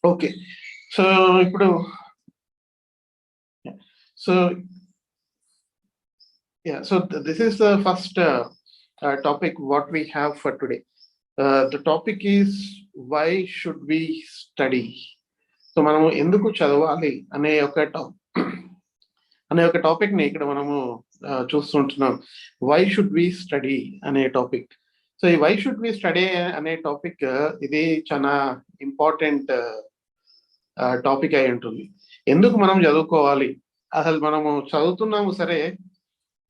Okay. So ఇప్పుడు so this is the first topic what we have for today. The topic is why should we study? So మనము ఎందుకు చదవాలి అనే ఒక topic ని ఇక్కడ మనము చూస్తుంటున్నాం. వై షుడ్ వి స్టడీ అనే టాపిక్. సో ఈ వై షుడ్ వి స్టడీ అనే టాపిక్ ఇది చాలా ఇంపార్టెంట్ టాపిక్ అయి ఉంటుంది. ఎందుకు మనం చదువుకోవాలి, అసలు మనము చదువుతున్నాము సరే,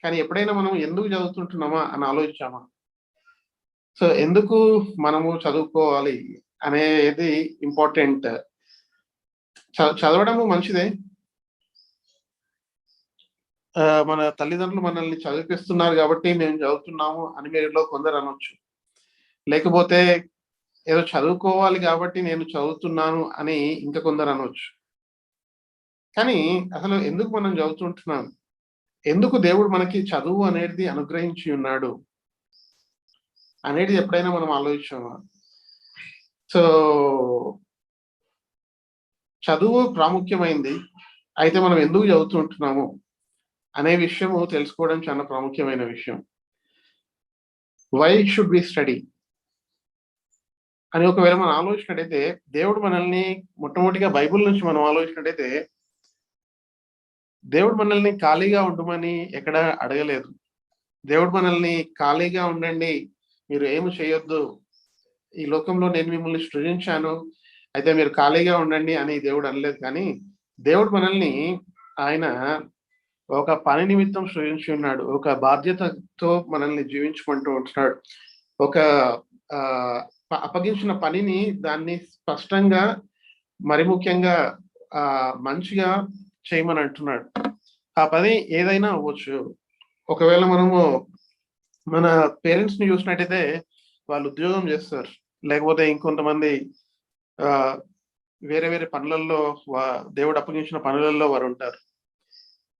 కానీ ఎప్పుడైనా మనం ఎందుకు చదువుతుంటున్నామా అని ఆలోచించామా? సో ఎందుకు మనము చదువుకోవాలి అనేది ఇంపార్టెంట్. చదవడము మంచిదే. మన తల్లిదండ్రులు మనల్ని చదివిపిస్తున్నారు కాబట్టి మేము చదువుతున్నాము అని మీరులో కొందరు అనొచ్చు. లేకపోతే ఏదో చదువుకోవాలి కాబట్టి నేను చదువుతున్నాను అని ఇంకా కొందరు అనొచ్చు. కానీ అసలు ఎందుకు మనం చదువుతుంటున్నాం, ఎందుకు దేవుడు మనకి చదువు అనేది అనుగ్రహించి ఉన్నాడు అనేది ఎప్పుడైనా మనం ఆలోచించామా? సో చదువు ప్రాముఖ్యమైంది, అయితే మనం ఎందుకు చదువుతుంటున్నాము అనే విషయము తెలుసుకోవడం చాలా ప్రాముఖ్యమైన విషయం. వై షుడ్ వి స్టడీ అని ఒకవేళ మనం ఆలోచించినట్టయితే, దేవుడు మనల్ని మొట్టమొదటిగా బైబిల్ నుంచి మనం ఆలోచించినట్టయితే, దేవుడు మనల్ని ఖాళీగా ఉండమని ఎక్కడ అడగలేదు. దేవుడు మనల్ని ఖాళీగా ఉండండి, మీరు ఏమి చేయొద్దు, ఈ లోకంలో నేను మిమ్మల్ని సృజించాను, అయితే మీరు ఖాళీగా ఉండండి అని దేవుడు అనలేదు. కానీ దేవుడు మనల్ని ఆయన ఒక పని నిమిత్తం సృజించి ఉన్నాడు. ఒక బాధ్యతతో మనల్ని జీవించుకుంటూ ఉంటున్నాడు. ఒక అప్పగించిన పనిని దాన్ని స్పష్టంగా మరి ముఖ్యంగా మంచిగా చేయమని అంటున్నాడు. ఆ పని ఏదైనా అవ్వచ్చు. ఒకవేళ మనము మన పేరెంట్స్ ని చూసినట్టయితే వాళ్ళు ఉద్యోగం చేస్తారు, లేకపోతే ఇంకొంతమంది వేరే వేరే పనులలో దేవుడు అప్పగించిన పనులలో వారు ఉంటారు.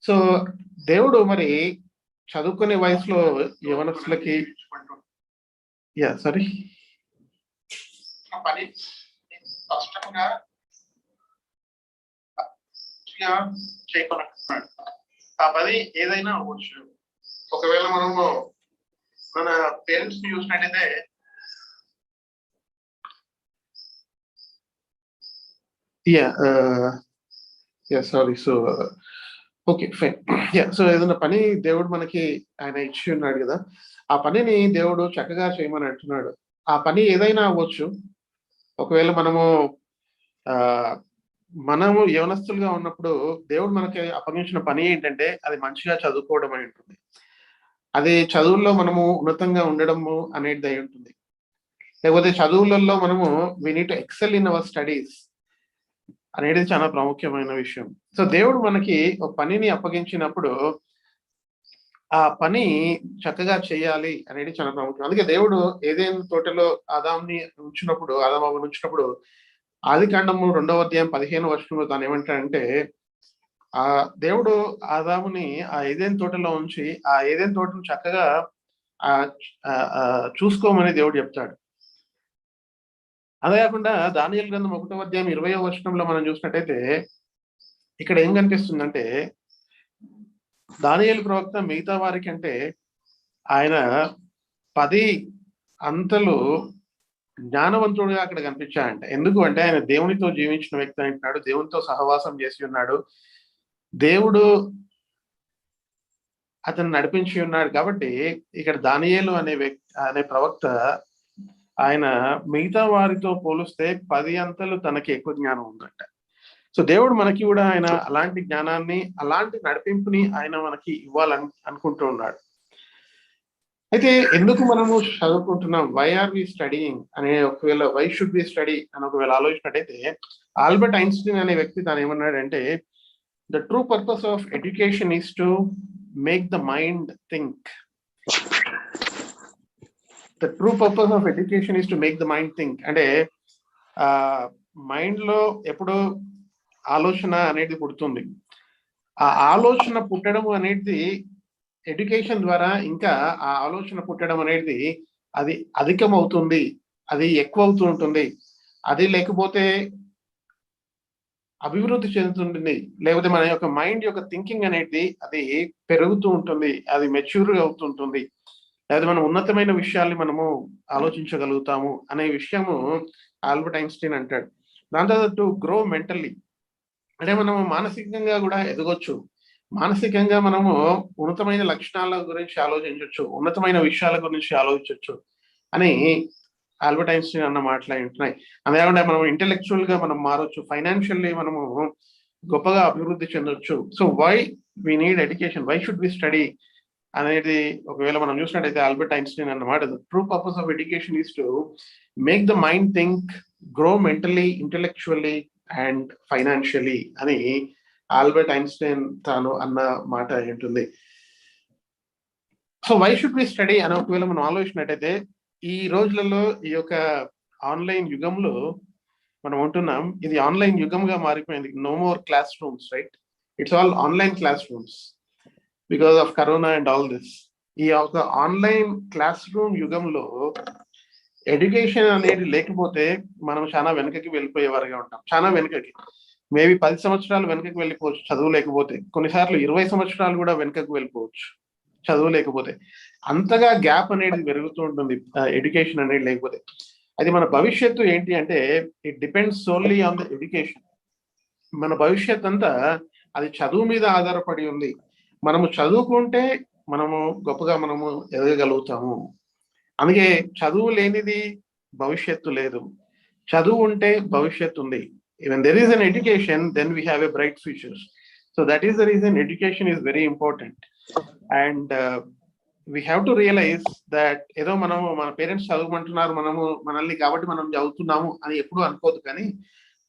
సో దేవుడు మరి చదువుకునే వయసులో యవనస్తులకి పని స్పష్టంగా చేయమన్నాడు. ఆ పని ఏదైనా అవ్వచ్చు. ఒకవేళ మనము మన పేరెంట్స్ ని చూసినట్టయితే సో ఏదైనా పని దేవుడు మనకి ఆయన ఇచ్చి ఉన్నాడు కదా, ఆ పనిని దేవుడు చక్కగా చేయమని అంటున్నాడు. ఆ పని ఏదైనా అవ్వచ్చు. ఒకవేళ మనము యవనస్తులుగా ఉన్నప్పుడు దేవుడు మనకి అప్పగించిన పని ఏంటంటే అది మంచిగా చదువుకోవడం అని ఉంటుంది. అది చదువుల్లో మనము ఉన్నతంగా ఉండడము అనేది అయి ఉంటుంది. లేకపోతే చదువులలో మనము we need to excel in our studies అనేది చాలా ప్రాముఖ్యమైన విషయం. సో దేవుడు మనకి ఒక పనిని అప్పగించినప్పుడు ఆ పని చక్కగా చేయాలి అనేది చాలా ప్రాముఖ్యం. అందుకే దేవుడు ఏదైనా తోటలో ఆదాంని ఉంచినప్పుడు, ఆదాము ఉంచినప్పుడు ఆదికాండము 2వ అధ్యాయం 15వ వచనంలో తాను ఏమంటాడంటే, ఆ దేవుడు ఆదాముని ఆ ఏదైనా తోటలో ఉంచి ఆ ఏదైనా తోటను చక్కగా చూసుకోమని దేవుడు చెప్తాడు. అదే కాకుండా దానియేలు గ్రంథం 1వ అధ్యాయం 20వ వచనంలో మనం చూసినట్టయితే ఇక్కడ ఏం కనిపిస్తుందంటే, దానియేలు ప్రవక్త మిగతా వారికి అంటే ఆయన 10 అంతలు జ్ఞానవంతుడుగా అక్కడ కనిపించాడంట. ఎందుకు అంటే ఆయన దేవునితో జీవించిన వ్యక్తి అంటున్నాడు, దేవునితో సహవాసం చేసి ఉన్నాడు, దేవుడు అతను నడిపించి ఉన్నాడు. కాబట్టి ఇక్కడ దానియేలు అనే ప్రవక్త ఆయన మిగతా వారితో పోలిస్తే 10 అంతలు తనకి ఎక్కువ జ్ఞానం ఉందంట. సో దేవుడు మనకి కూడా ఆయన అలాంటి జ్ఞానాన్ని, అలాంటి నడిపింపుని ఆయన మనకి ఇవ్వాలని అనుకుంటూ ఉన్నాడు. అయితే ఎందుకు మనము చదువుకుంటున్నాం, వై ఆర్ వి స్టడీయింగ్ అనే ఒకవేళ వై షుడ్ వి స్టడీ అని ఒకవేళ ఆలోచించినట్టయితే, ఆల్బర్ట్ ఐన్స్టీన్ అనే వ్యక్తి తాను ఏమన్నాడంటే, the true purpose of education is to make the mind think. The true purpose of education is to make the mind think. అంటే mind లో ఎప్పుడు ఆలోచన అనేది పుడుతుంది. ఆ ఆలోచన పుట్టడం అనేది ఎడ్యుకేషన్ ద్వారా ఇంకా ఆ ఆలోచన పుట్టడం అనేది అది అధికమవుతుంది, అది ఎక్కువ అవుతూ ఉంటుంది. అది లేకపోతే అభివృద్ధి చెందుతుంది, లేకపోతే మన యొక్క మైండ్ యొక్క థింకింగ్ అనేది అది పెరుగుతూ ఉంటుంది, అది మెచ్యూర్ అవుతుంటుంది, లేదా మనం ఉన్నతమైన విషయాల్ని మనము ఆలోచించగలుగుతాము అనే విషయము ఆల్బర్ట్ ఐన్స్టీన్ అంటాడు. దాని తర్వాత టు గ్రో మెంటల్లీ, అంటే మనము మానసికంగా కూడా ఎదగొచ్చు, మానసికంగా మనము ఉన్నతమైన లక్షణాల గురించి ఆలోచించవచ్చు, ఉన్నతమైన విషయాల గురించి ఆలోచించవచ్చు అని ఆల్బర్ట్ ఐన్స్టీన్ అన్న మాటలు ఉంటున్నాయి. అంతేకాకుండా మనం ఇంటెలెక్చువల్ గా మనం మారొచ్చు, ఫైనాన్షియల్లీ మనము గొప్పగా అభివృద్ధి చెందొచ్చు. So why we need education, why should we study అనేది ఒకవేళ మనం చూసినట్టయితే ఆల్బర్ట్ ఐన్స్టీన్ అన్నమాట, true purpose of education is to make the mind think, grow mentally, intellectually and financially అని ఆల్బర్ట్ ఐన్స్టీన్ తాను అన్న మాట ఉంటుంది. So why should we study అని ఒకవేళ మనం ఆలోచించినట్టయితే, ఈ రోజులలో ఈ యొక్క ఆన్లైన్ యుగంలో మనం ఉంటున్నాం, ఇది ఆన్లైన్ యుగంగా మారిపోయింది. No more class rooms, right? It's all online class rooms because of corona and all this. ఈ యొక్క ఆన్లైన్ క్లాస్ రూమ్ యుగంలో ఎడ్యుకేషన్ అనేది లేకపోతే మనం చాలా వెనుకకి వెళ్ళిపోయేవారుగా ఉంటాం, చాలా వెనుకకి. మేబీ 10 సంవత్సరాలు వెనుకకి వెళ్ళిపోవచ్చు చదువు లేకపోతే, కొన్నిసార్లు 20 సంవత్సరాలు కూడా వెనుకకు వెళ్ళిపోవచ్చు చదువు లేకపోతే. అంతగా గ్యాప్ అనేది పెరుగుతూ ఉంటుంది ఎడ్యుకేషన్ అనేది లేకపోతే. అది మన భవిష్యత్తు ఏంటి అంటే it depends సోన్లీ on the education. మన భవిష్యత్ అంతా అది చదువు మీద ఆధారపడి ఉంది. మనము చదువుకుంటే మనము గొప్పగా మనము ఎదగగలుగుతాము. అందుకే చదువు లేనిది భవిష్యత్తు లేదు, చదువు ఉంటే భవిష్యత్తు ఉంది. When there is an education, then we have a bright future. So that is the reason education is very important. And we have to realize that ఏదో మనము మన పేరెంట్స్ చదవమంటున్నారు, మనల్ని కాబట్టి మనం చదువుతున్నాము అని ఎప్పుడు అనుకోదు. కానీ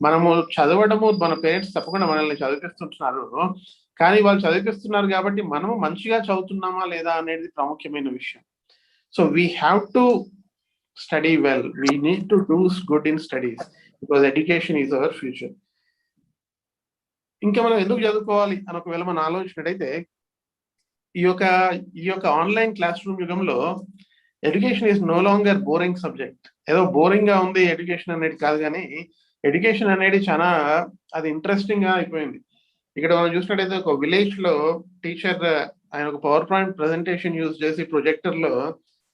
మనము చదవడము, మన పేరెంట్స్ తప్పకుండా మనల్ని చదివిస్తుంటున్నారు, కానీ వాళ్ళు చదివిస్తున్నారు కాబట్టి మనము మంచిగా చదువుతున్నామా లేదా అనేది ప్రాముఖ్యమైన విషయం. So we have to study well, we need to do good in studies because education is our future. ఇంకా మనం ఎందుకు చదువుకోవాలి అని ఒకవేళ మనం ఆలోచించినట్టయితే, ఈ యొక్క ఆన్లైన్ క్లాస్ రూమ్ యుగంలో education is no longer boring subject. ఏదో బోరింగ్ గా ఉంది ఎడ్యుకేషన్ అనేది కాదు, కానీ ఎడ్యుకేషన్ అనేది చాలా అది ఇంట్రెస్టింగ్ గా అయిపోయింది. ఇక్కడ మనం చూసినట్టయితే ఒక విలేజ్ లో టీచర్ ఆయన ఒక పవర్ పాయింట్ ప్రెజెంటేషన్ యూజ్ చేసి ప్రొజెక్టర్ లో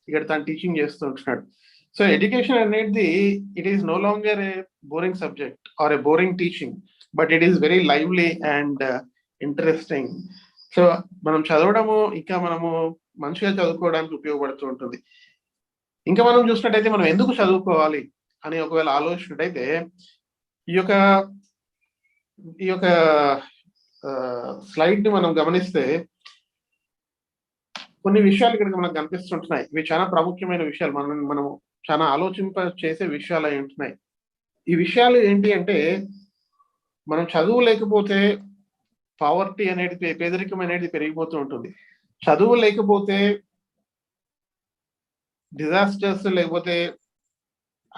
ఇక్కడ తను టీచింగ్ చేస్తూ ఉంటున్నాడు. సో ఎడ్యుకేషన్ అనేది it is no longer a boring subject or a boring teaching, but it is very lively and interesting. So మనం చదవడము ఇంకా మనము మంచిగా చదువుకోవడానికి ఉపయోగపడుతూ ఉంటుంది. ఇంకా మనం చూసినట్టయితే మనం ఎందుకు చదువుకోవాలి అని ఒకవేళ ఆలోచించినట్టయితే, ఈ యొక్క స్లైడ్ ని మనం గమనిస్తే కొన్ని విషయాలు ఇక్కడ మనకు కనిపిస్తుంటున్నాయి. ఇవి చాలా ప్రాముఖ్యమైన విషయాలు, మనం చాలా ఆలోచింప చేసే విషయాలు అయి ఉంటున్నాయి. ఈ విషయాలు ఏంటి అంటే, మనం చదువు లేకపోతే పావర్టీ అనేది, పేదరికం అనేది పెరిగిపోతూ ఉంటుంది. చదువు లేకపోతే డిజాస్టర్స్, లేకపోతే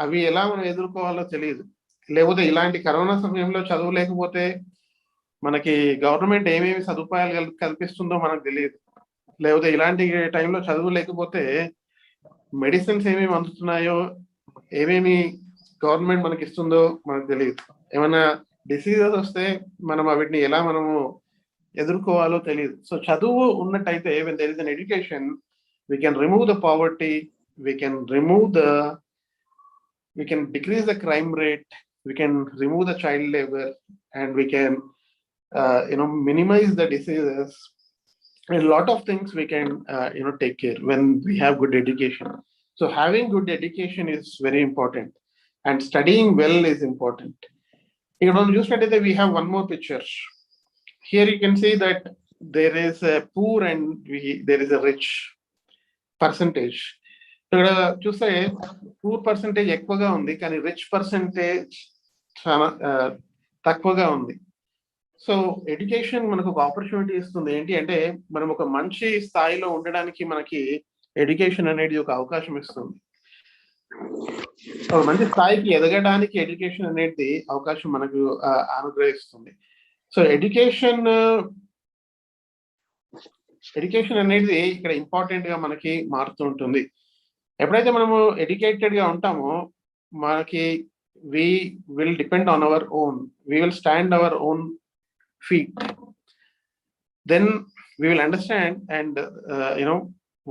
అవి ఎలా మనం ఎదుర్కోవాలో తెలియదు. లేకపోతే ఇలాంటి కరోనా సమయంలో చదువు లేకపోతే మనకి గవర్నమెంట్ ఏమేమి సదుపాయాలు కల్పిస్తుందో మనకు తెలియదు. లేకపోతే ఇలాంటి టైంలో చదువు లేకపోతే మెడిసిన్స్ ఏమేమి అందుతున్నాయో, ఏమేమి గవర్నమెంట్ మనకి ఇస్తుందో మనకు తెలియదు. ఏమైనా డిసీజెస్ వస్తే మనం వీటిని ఎలా మనము ఎదుర్కోవాలో తెలియదు. సో చదువు ఉన్నట్టయితే, when there is an education, we can remove the poverty, we can decrease the crime rate, we can remove the child labor, and we can minimize the diseases. A lot of things we can take care when we have good education. So having good education is very important, and studying well is important. We have one more picture. Here you can see that there is a poor and there is a rich percentage. ఇక్కడ చూస్తే poor percentage ఎక్కువగా ఉంది, కానీ rich percentage చాలా తక్కువగా ఉంది. So education మనకు ఒక ఆపర్చునిటీ ఇస్తుంది. ఏంటి అంటే, మనం ఒక మంచి స్థాయిలో ఉండడానికి మనకి ఎడ్యుకేషన్ అనేది ఒక అవకాశం ఇస్తుంది. ఒక మంచి స్థాయికి ఎదగడానికి ఎడ్యుకేషన్ అనేది అవకాశం మనకు అనుగ్రహిస్తుంది. సో ఎడ్యుకేషన్ అనేది ఇక్కడ ఇంపార్టెంట్ గా మనకి మారుతూ ఉంటుంది. ఎప్పుడైతే మనము ఎడ్యుకేటెడ్ గా ఉంటామో, మనకి we will depend on our own, we will stand our own feet, then we will understand and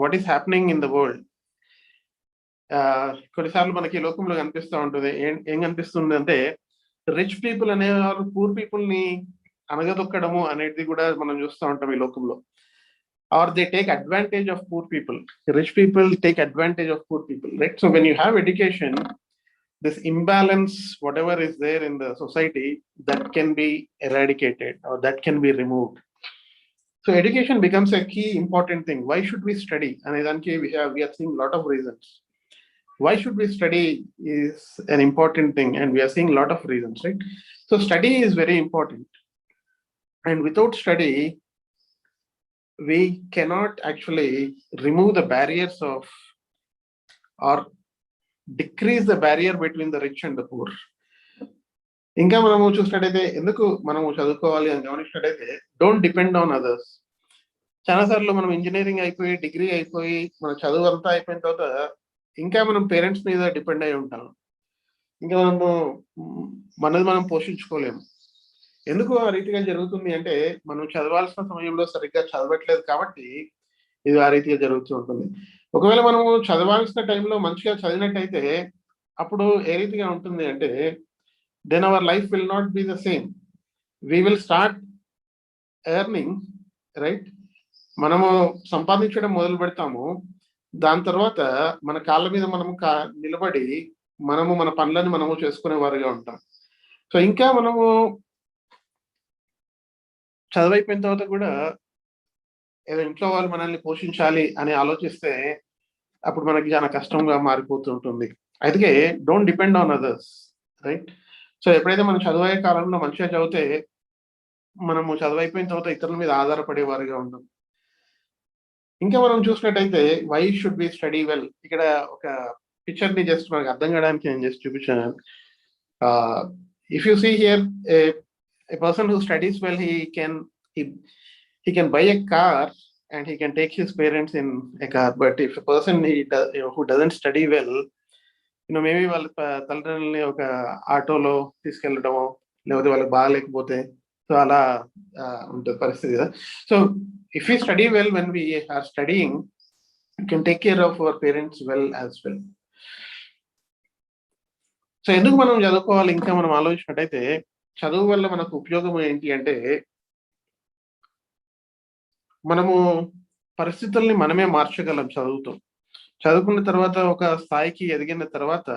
what is happening in the world. కొన్నిసార్లు మనకి ఈ లోకంలో కనిపిస్తూ ఉంటుంది. ఏం కనిపిస్తుంది అంటే రిచ్ పీపుల్ అనేవారు పూర్ పీపుల్ ని అనగదొక్కడము అనేది కూడా మనం చూస్తూ ఉంటాం ఈ లోకంలో. Or they take advantage of poor people. Rich people take advantage of poor people, right? So when you have education, this imbalance, whatever is there in the society, that can be eradicated or that can be removed. So education becomes a key important thing. Why should we study? And we are seeing a lot of reasons. Why should we study is an important thing, and we are seeing a lot of reasons, right? So study is very important. And without study, we cannot actually remove the barriers of or decrease the barrier between the rich and the poor. ఇంకా మనము చూసినట్టయితే ఎందుకు మనము చదువుకోవాలి అని గమనించినట్టయితే don't depend on others. చాలాసార్లు మనం ఇంజనీరింగ్ అయిపోయి డిగ్రీ అయిపోయి మన చదువు అంతా అయిపోయిన తర్వాత ఇంకా మనం పేరెంట్స్ మీద డిపెండ్ అయి ఉంటాం. ఇంకా మనది మనం పోషించుకోలేము. ఎందుకు ఆ రీతిగా జరుగుతుంది అంటే మనం చదవాల్సిన సమయంలో సరిగ్గా చదవట్లేదు కాబట్టి ఇది ఆ రీతిగా జరుగుతూ ఉంటుంది. ఒకవేళ మనము చదవాల్సిన టైంలో మంచిగా చదివినట్టయితే అప్పుడు ఏ రీతిగా ఉంటుంది అంటే then our life will not be the same. We will start earning, right? మనము సంపాదించడం మొదలు పెడతాము. దాని తర్వాత మన కాళ్ళ మీద మనము నిలబడి మనము మన పనులను మనము చేసుకునే వారిగా ఉంటాం. సో ఇంకా మనము చదువైపోయిన తర్వాత కూడా ఏదో ఇంట్లో వాళ్ళు మనల్ని పోషించాలి అని ఆలోచిస్తే అప్పుడు మనకి చాలా కష్టంగా మారిపోతూ ఉంటుంది. అయితే don't depend on others, right? So ఎప్పుడైతే మనం చదువయ్యే కాలంలో మంచిగా చదివితే మనము చదువైపోయిన తర్వాత ఇతరుల మీద ఆధారపడే వారిగా ఉంటాం. ఇంకా మనం చూసినట్టయితే why should be study well, ఇక్కడ ఒక పిక్చర్ ని జస్ట్ మనకు అర్థం కావడానికి నేను జస్ట్ చూపించాను. If you see here a person who studies well, he can buy a car and he can take his parents in a car. But if a person who doesn't study well, maybe వాళ్ళ తల్లిదండ్రులని ఒక ఆటోలో తీసుకెళ్ళడమో లేకపోతే వాళ్ళకి బాగాలేకపోతే so అలా ఉంటుంది పరిస్థితి కదా. So if you study well, when we are studying, you can take care of our parents well as well. So ఎందుకు మనం చదువుకోవాలి ఇంకా మనం ఆలోచించినట్టయితే చదువు వల్ల మనకు ఉపయోగం ఏంటి అంటే మనము పరిస్థితుల్ని మనమే మార్చగలం చదువుతో. చదువుకున్న తర్వాత ఒక స్థాయికి ఎదిగిన తర్వాత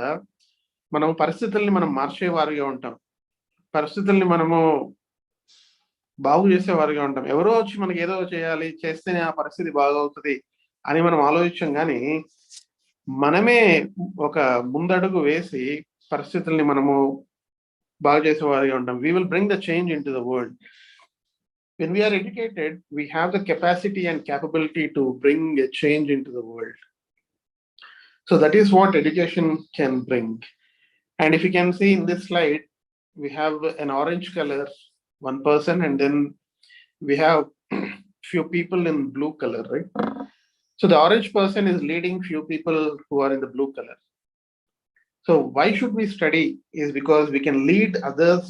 మనం పరిస్థితుల్ని మనం మార్చేవారిగా ఉంటాం, పరిస్థితుల్ని మనము బాగు చేసేవారిగా ఉంటాం. ఎవరో వచ్చి మనకి ఏదో చేయాలి, చేస్తేనే ఆ పరిస్థితి బాగవుతుంది అని మనం ఆలోచించాం, కానీ మనమే ఒక ముందడుగు వేసి పరిస్థితుల్ని మనము బాగు చేసేవారిగా ఉంటాం. We will bring the change into the world. When we are educated, we have the capacity and capability to bring a change into the world. So that is what education can bring. And if you can see in this slide, we have an orange color, one person, and then we have few people in blue color, right? So the orange person is leading few people who are in the blue color. So why should we study is because we can lead others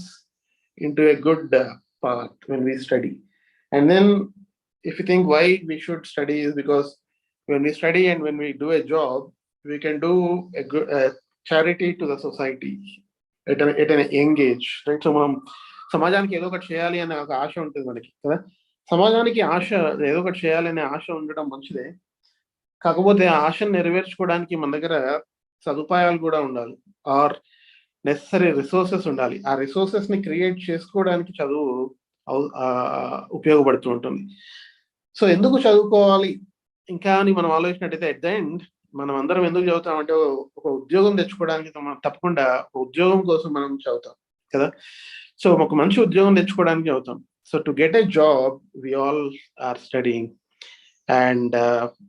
into a good path when we study. And then if you think why we should study is because when we study and when we do a job, we can do a good charity to the society at an young age, right? So మనం సమాజానికి ఏదో ఒకటి చేయాలి అనే ఒక ఆశ ఉంటుంది మనకి కదా. సమాజానికి ఆశ, ఏదో ఒకటి చేయాలి అనే ఆశ ఉండడం మంచిదే. కాకపోతే ఆ ఆశను నెరవేర్చుకోవడానికి మన దగ్గర సదుపాయాలు కూడా ఉండాలి, ఆర్ నెసరీ రిసోర్సెస్ ఉండాలి. ఆ రిసోర్సెస్ ని క్రియేట్ చేసుకోవడానికి చదువు ఉపయోగపడుతూ ఉంటుంది. సో ఎందుకు చదువుకోవాలి ఇంకా అని మనం ఆలోచించినట్టయితే ఎట్ ద ఎండ్ మనం అందరం ఎందుకు చదువుతామంటే ఒక ఉద్యోగం తెచ్చుకోవడానికి తప్పకుండా ఒక ఉద్యోగం కోసం మనం చదువుతాం కదా. సో ఒక మంచి ఉద్యోగం తెచ్చుకోవడానికి చదువుతాం. So to get a job we all are studying, and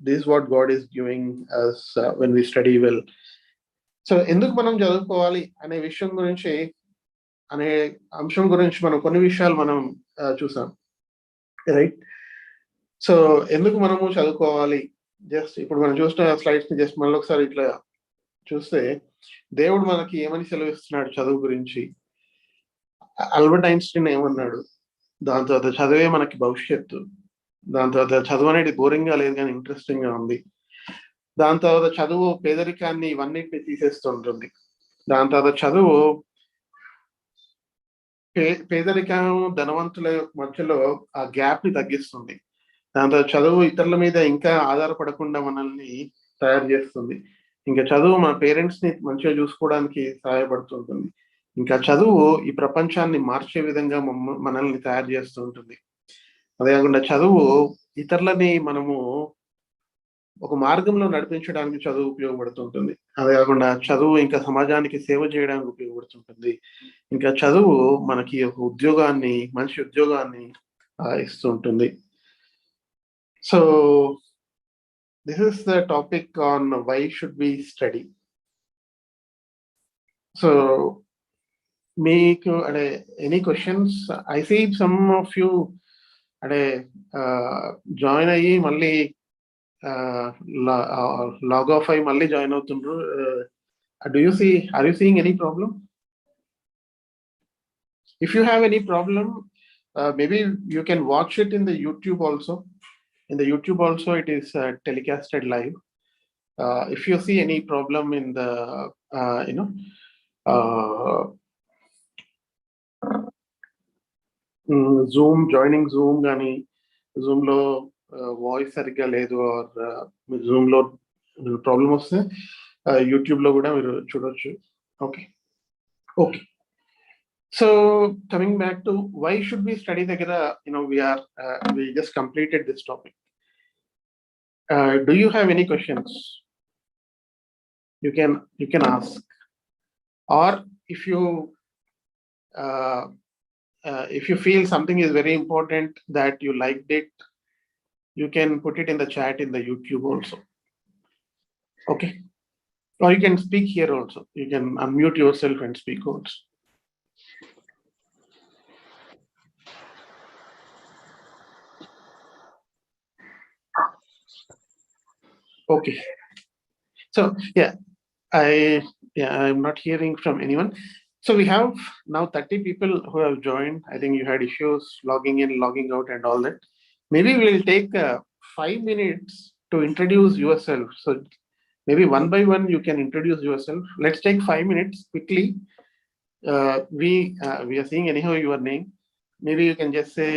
this is what God is giving us when we study well. So ఎందుకు మనం చదువుకోవాలి అనే విషయం గురించి, అనే అంశం గురించి మనం కొన్ని విషయాలు మనం చూసాం, రైట్? సో ఎందుకు మనము చదువుకోవాలి, జస్ట్ ఇప్పుడు మనం చూసిన స్లైడ్స్ ని జస్ట్ మళ్ళీ ఒకసారి ఇట్లా చూస్తే దేవుడు మనకి ఏమని సెలవిస్తున్నాడు చదువు గురించి? ఆల్బర్ట్ ఐన్స్టీన్ ఏమన్నాడు? దాని తర్వాత చదివే మనకి భవిష్యత్తు. దాని తర్వాత చదువు అనేది బోరింగ్ గా లేదు కానీ ఇంట్రెస్టింగ్ గా ఉంది. దాని తర్వాత చదువు పేదరికాన్ని ఇవన్నిటిని తీసేస్తుంటుంది. దాని తర్వాత చదువు పేదరికం ధనవంతుల మధ్యలో ఆ గ్యాప్ ని తగ్గిస్తుంది. దాని తర్వాత చదువు ఇతరుల మీద ఇంకా ఆధారపడకుండా మనల్ని తయారు చేస్తుంది. ఇంకా చదువు మన పేరెంట్స్ ని మంచిగా చూసుకోవడానికి సహాయపడుతుంటుంది. ఇంకా చదువు ఈ ప్రపంచాన్ని మార్చే విధంగా మనల్ని తయారు చేస్తూ ఉంటుంది. అదే కాకుండా చదువు ఇతరులని మనము ఒక మార్గంలో నడిపించడానికి చదువు ఉపయోగపడుతుంటుంది. అదే కాకుండా చదువు ఇంకా సమాజానికి సేవ చేయడానికి ఉపయోగపడుతుంటుంది. ఇంకా చదువు మనకి ఒక ఉద్యోగాన్ని, మంచి ఉద్యోగాన్ని ఇస్తూ ఉంటుంది. So this is the topic on why should we study. So మీకు అంటే any questions? I see some of you అంటే జాయిన్ అయ్యి మళ్ళీ లాగ్ ఆఫ్ అయ్యి మళ్ళీ జాయిన్ అవుతుండ్రు. Are you seeing any problem? If you have any problem, maybe you can watch it in the YouTube also. In the YouTube also it is telecasted live. If you see any problem in the Zoom, joining Zoom కానీ Zoom లో voice సరిగ్గా లేదు are Zoom లో problem వస్తే YouTube లో కూడా మీరు చూడొచ్చు. Okay. So coming back to why should we study దగ్గర, we just completed this topic. Do you have any questions? You can ask, or if you feel something is very important that you liked it, you can put it in the chat in the YouTube also. Okay. Or you can speak here also. You can unmute yourself and speak also. Okay. So I'm not hearing from anyone. So we have now 30 people who have joined. I think you had issues logging in, logging out and all that. Maybe we'll take 5 minutes to introduce yourself. So maybe one by one you can introduce yourself. Let's take 5 minutes quickly. We are seeing anyhow your name. Maybe you can just say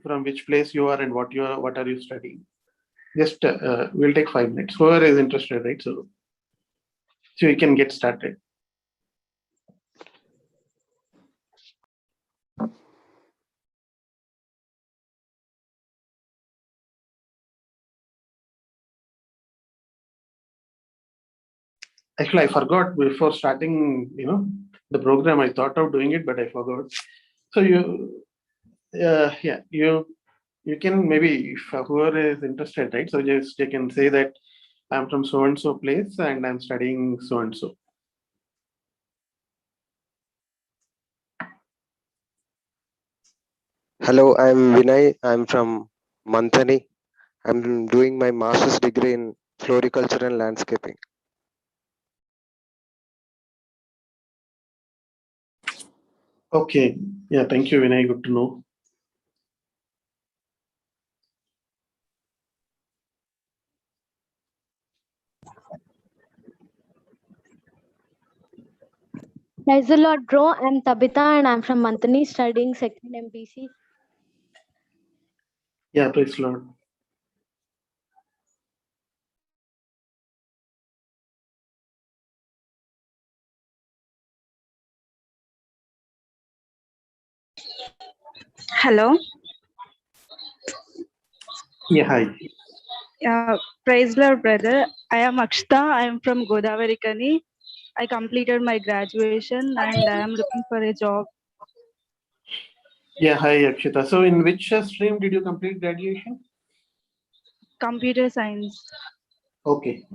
from which place you are and what are you studying. Just we'll take 5 minutes. Whoever is interested, right? So you can get started. Actually, I forgot before starting, the program. I thought of doing it, but I forgot. So you can maybe, if whoever is interested, right? So just you can say that I'm from so and so place and I'm studying so and so. Hello, I'm Vinay. I'm from Manthani. I'm doing my master's degree in floriculture and landscaping. Okay. Yeah, thank you, Vinay. Good to know. Praise the Lord, bro. I'm Tabitha and I'm from Manthani studying second MPC. Yeah, praise the Lord. Hello. Yeah, hi. Praise the Lord, brother. I am Akshita. I am from Godavari Kani. I completed my graduation and I am looking for a job. Yeah, hi, Akshita. So in which stream did you complete graduation? Computer science. Okay.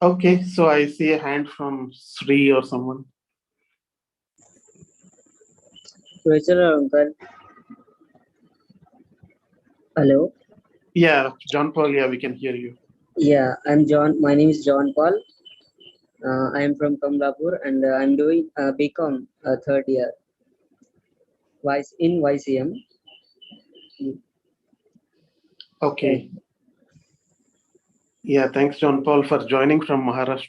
Okay, so I see a hand from Sri or someone. Praise the Lord, uncle. Hello. Yeah, John Paul. Yeah, we can hear you. Yeah, I'm John. My name is John Paul. I am from Kamlapur and I'm doing BCom third year in YCM. Okay. Yeah, thanks, John Paul, for joining from Maharashtra.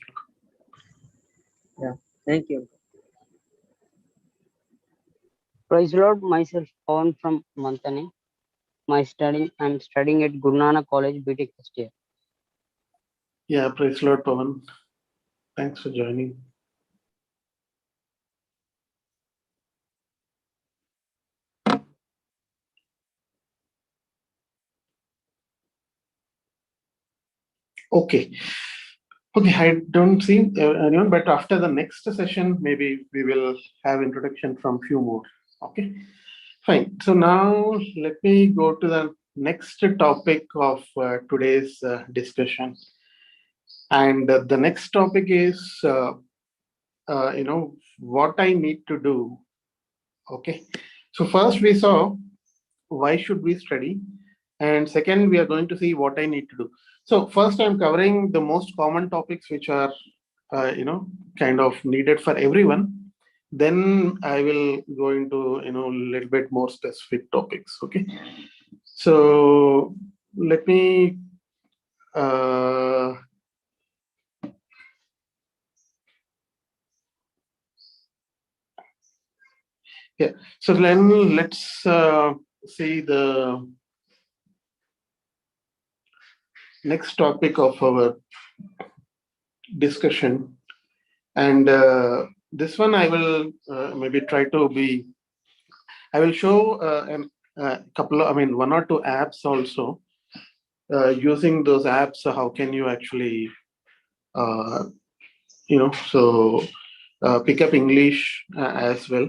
Yeah, thank you. Praise the Lord, myself Pawan from Mantani. I'm studying at Guru Nanak College, BTech first year. Yeah, praise Lord, Pawan. Thanks for joining. Okay. Okay, I don't see anyone, but after the next session, maybe we will have introduction from few more. Okay, fine. So now let me go to the next topic of today's discussion. And the next topic is, what I need to do. Okay. So first we saw why should we study, and second we are going to see what I need to do. So first I'm covering the most common topics which are kind of needed for everyone. Then I will go into a little bit more specific topics. Okay. So let me yeah. So then let's see the next topic of our discussion, and this one I will maybe try to be. I will show a couple of, one or two apps also. Using those apps, how can you actually, pick up English as well.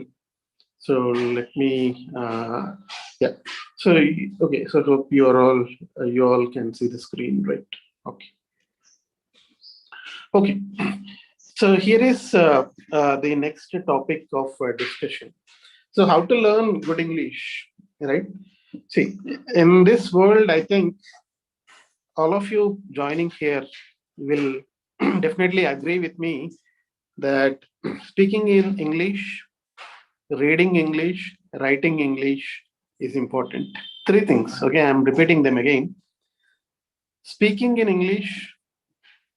So let me, yeah. So okay. So hope you all can see the screen, right? Okay. Okay. So here is the next topic of discussion. So how to learn good English, right? See, in this world, I think all of you joining here will definitely agree with me that speaking in English, reading English, writing English is important. Three things. Okay, I'm repeating them again. Speaking in English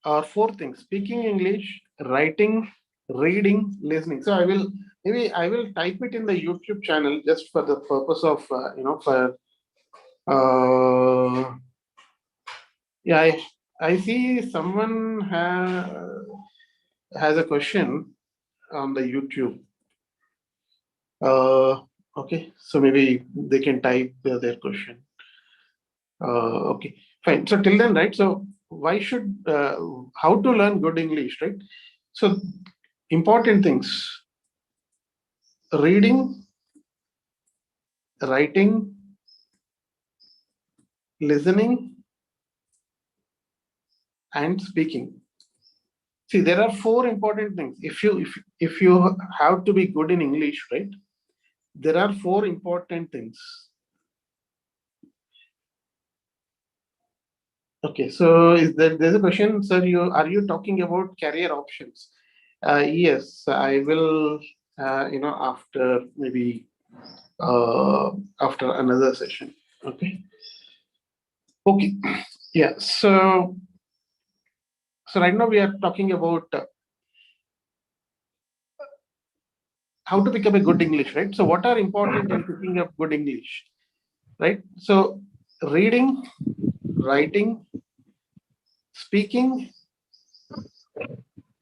are four things: speaking English, writing, reading, listening. So I will type it in the YouTube channel just for the purpose of yeah, I see someone has a question on the YouTube. Okay, so maybe they can type their question. Okay, fine. So till then, right? So how to learn good English, right? So important things: reading, writing, listening, and speaking. See, there are four important things. If you have to be good in English, right? There are four important things. Okay, so there's a question, sir? Are you talking about career options? Yes, I will. After maybe after another session. Okay. Okay. Yeah. So right now we are talking about how to pick up a good English, right? So what are important in picking up good English, right? So reading, writing, speaking,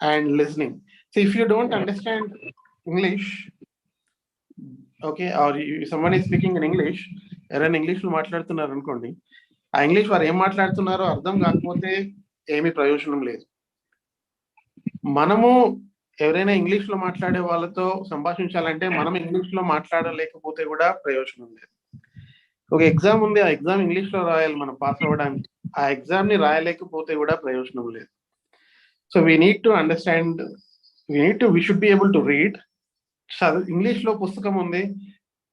and listening. So if you don't understand English, okay, or someone is speaking in English, ఎవరైనా ఇంగ్లీష్లో మాట్లాడుతున్నారు అనుకోండి, ఆ English వారు ఏం మాట్లాడుతున్నారో అర్థం కాకపోతే ఏమీ ప్రయోజనం లేదు. మనము ఎవరైనా ఇంగ్లీష్లో మాట్లాడే వాళ్ళతో సంభాషించాలంటే మనం ఇంగ్లీష్లో మాట్లాడలేకపోతే కూడా ప్రయోజనం లేదు. ఒక ఎగ్జామ్ ఉంది, ఆ ఎగ్జామ్ ఇంగ్లీష్లో రాయాలి మనం పాస్ అవ్వడానికి, ఆ ఎగ్జామ్ ని రాయలేకపోతే కూడా ప్రయోజనం లేదు. So we need to understand, we should be able to read. ఇంగ్లీష్లో పుస్తకం ఉంది,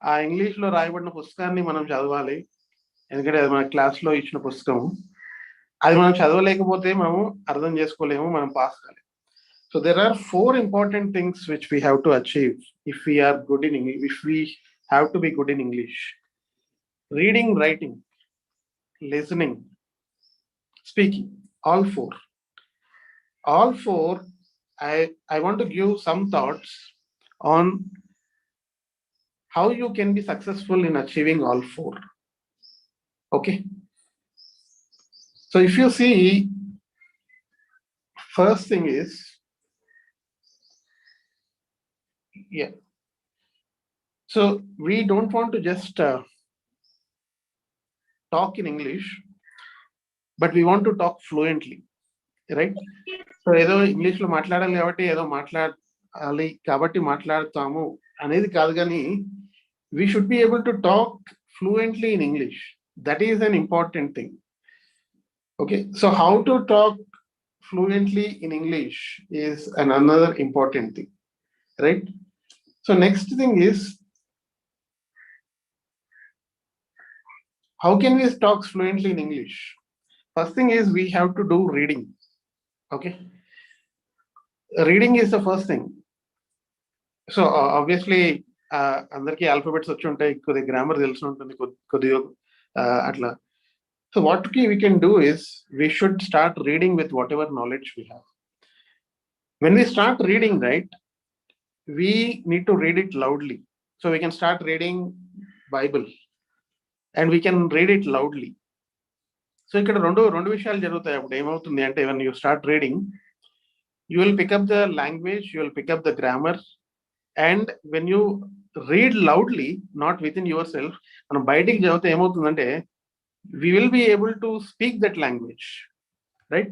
ఆ ఇంగ్లీష్లో రాయబడిన పుస్తకాన్ని మనం చదవాలి, ఎందుకంటే అది మన క్లాస్లో ఇచ్చిన పుస్తకం. అది మనం చదవలేకపోతే మనము అర్థం చేసుకోలేము, మనం పాస్ కాలేము. So there are 4 important things which we have to achieve if we are good in English, if we have to be good in English. Reading, writing, listening, speaking, all 4. All 4, I want to give some thoughts on how you can be successful in achieving all 4. Okay. So if you see, first thing is, yeah. So we don't want to just talk in English, but we want to talk fluently, right? So ఏదో English లో మాట్లాడాలి కాబట్టి ఏదో మాట్లాడాలి కాబట్టి మాట్లాడతాము అనేది కాదు, కానీ we should be able to talk fluently in English. That is an important thing. Okay, so how to talk fluently in English is another important thing, right? So next thing is, how can we talk fluently in English? First thing is we have to do reading. Okay, reading is the first thing. So obviously అందరికీ alphabets వచ్చి ఉంటాయి, కొద్దిగా grammar తెలిసి ఉంటుంది, కొద్దిగా అట్లా. So what we can do is we should start reading with whatever knowledge we have. When we start reading, right, we need to read it loudly. So we can start reading Bible and we can read it loudly. So ఇక్కడ రెండు విషయాలు జరుగుతాయి. అప్పుడు ఏమవుతుంది అంటే, when you start reading, you will pick up the language, you will pick up the grammar, and when you read loudly, not within yourself, మనం బయటికి చదివితే ఏమవుతుందంటే, we will be able to speak that language, right?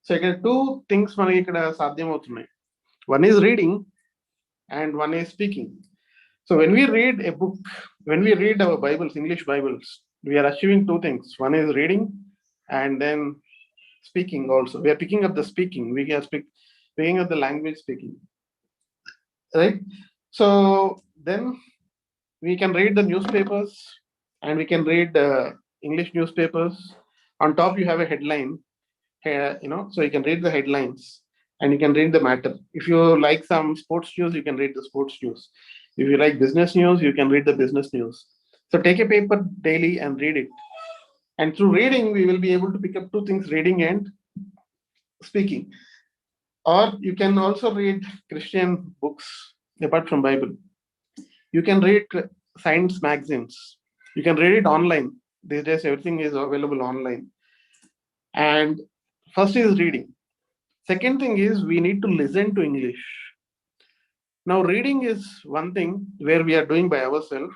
So ఇక్కడ 2 things మనకి ఇక్కడ సాధ్యమవుతున్నాయి. One is reading and one is speaking. So when we read a book, when we read our Bibles, English Bibles, we are achieving 2 things. One is reading and then speaking also. We are picking up the speaking. We are picking up the language speaking, right? So then we can read the newspapers and we can read English newspapers. On top you have a headline, so you can read the headlines and you can read the matter. If you like some sports news, you can read the sports news. If you like business news, you can read the business news. So take a paper daily and read it. And through reading, we will be able to pick up 2 things, reading and speaking. Or you can also read Christian books apart from Bible. You can read science magazines. You can read it online. These days, everything is available online. And first is reading. Second thing is we need to listen to English. Now, reading is one thing where we are doing by ourselves.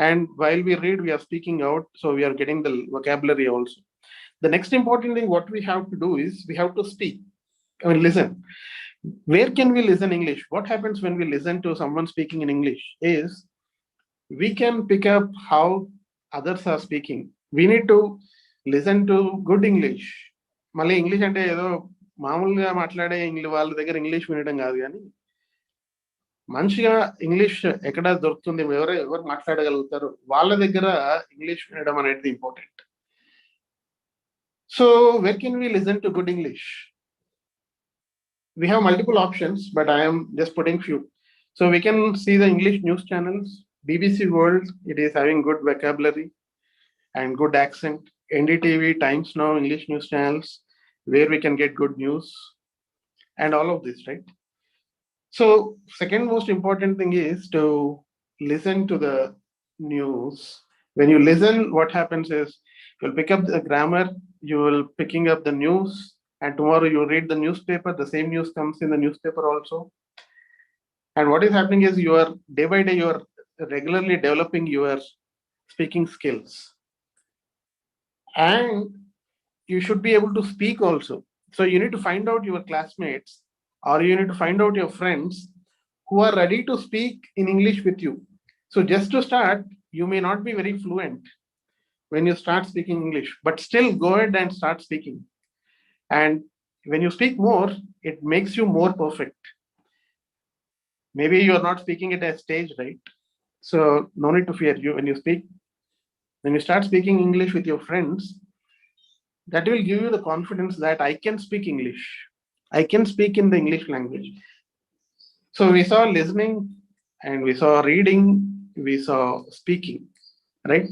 And while we read, we are speaking out. So we are getting the vocabulary also. The next important thing what we have to do is we have to speak. I mean, listen. Where can we listen English? What happens when we listen to someone speaking in English is we can pick up how others are speaking. We need to listen to good English. మళ్ళీ English అంటే ఏదో మామూలుగా మాట్లాడే వాళ్ళ దగ్గర English వినడం కాదు, కానీ మంచిగా ఇంగ్లీష్ ఎక్కడ దొరుకుతుంది, ఎవరు మాట్లాడగలుగుతారు వాళ్ళ దగ్గర ఇంగ్లీష్ వినడం అనేది important. So where can we listen to good English? We have multiple options, but I am just putting few. So we can see the English news channels. BBC World, it is having good vocabulary and good accent. NDTV, Times Now, English news channels, where we can get good news and all of this, right? So second most important thing is to listen to the news. When you listen, what happens is you'll pick up the grammar, you will picking up the news, and tomorrow you read the newspaper, the same news comes in the newspaper also. And what is happening is you are day by day, you are regularly developing your speaking skills. And you should be able to speak also. So you need to find out your classmates or you need to find out your friends who are ready to speak in English with you. So just to start, you may not be very fluent when you start speaking English, but still go ahead and start speaking. And when you speak more, it makes you more perfect. Maybe you are not speaking at a stage, right? So no need to fear. When you start speaking English with your friends, That will give you the confidence that I can speak English. I can speak in the English language. So we saw listening and we saw reading, we saw speaking, right?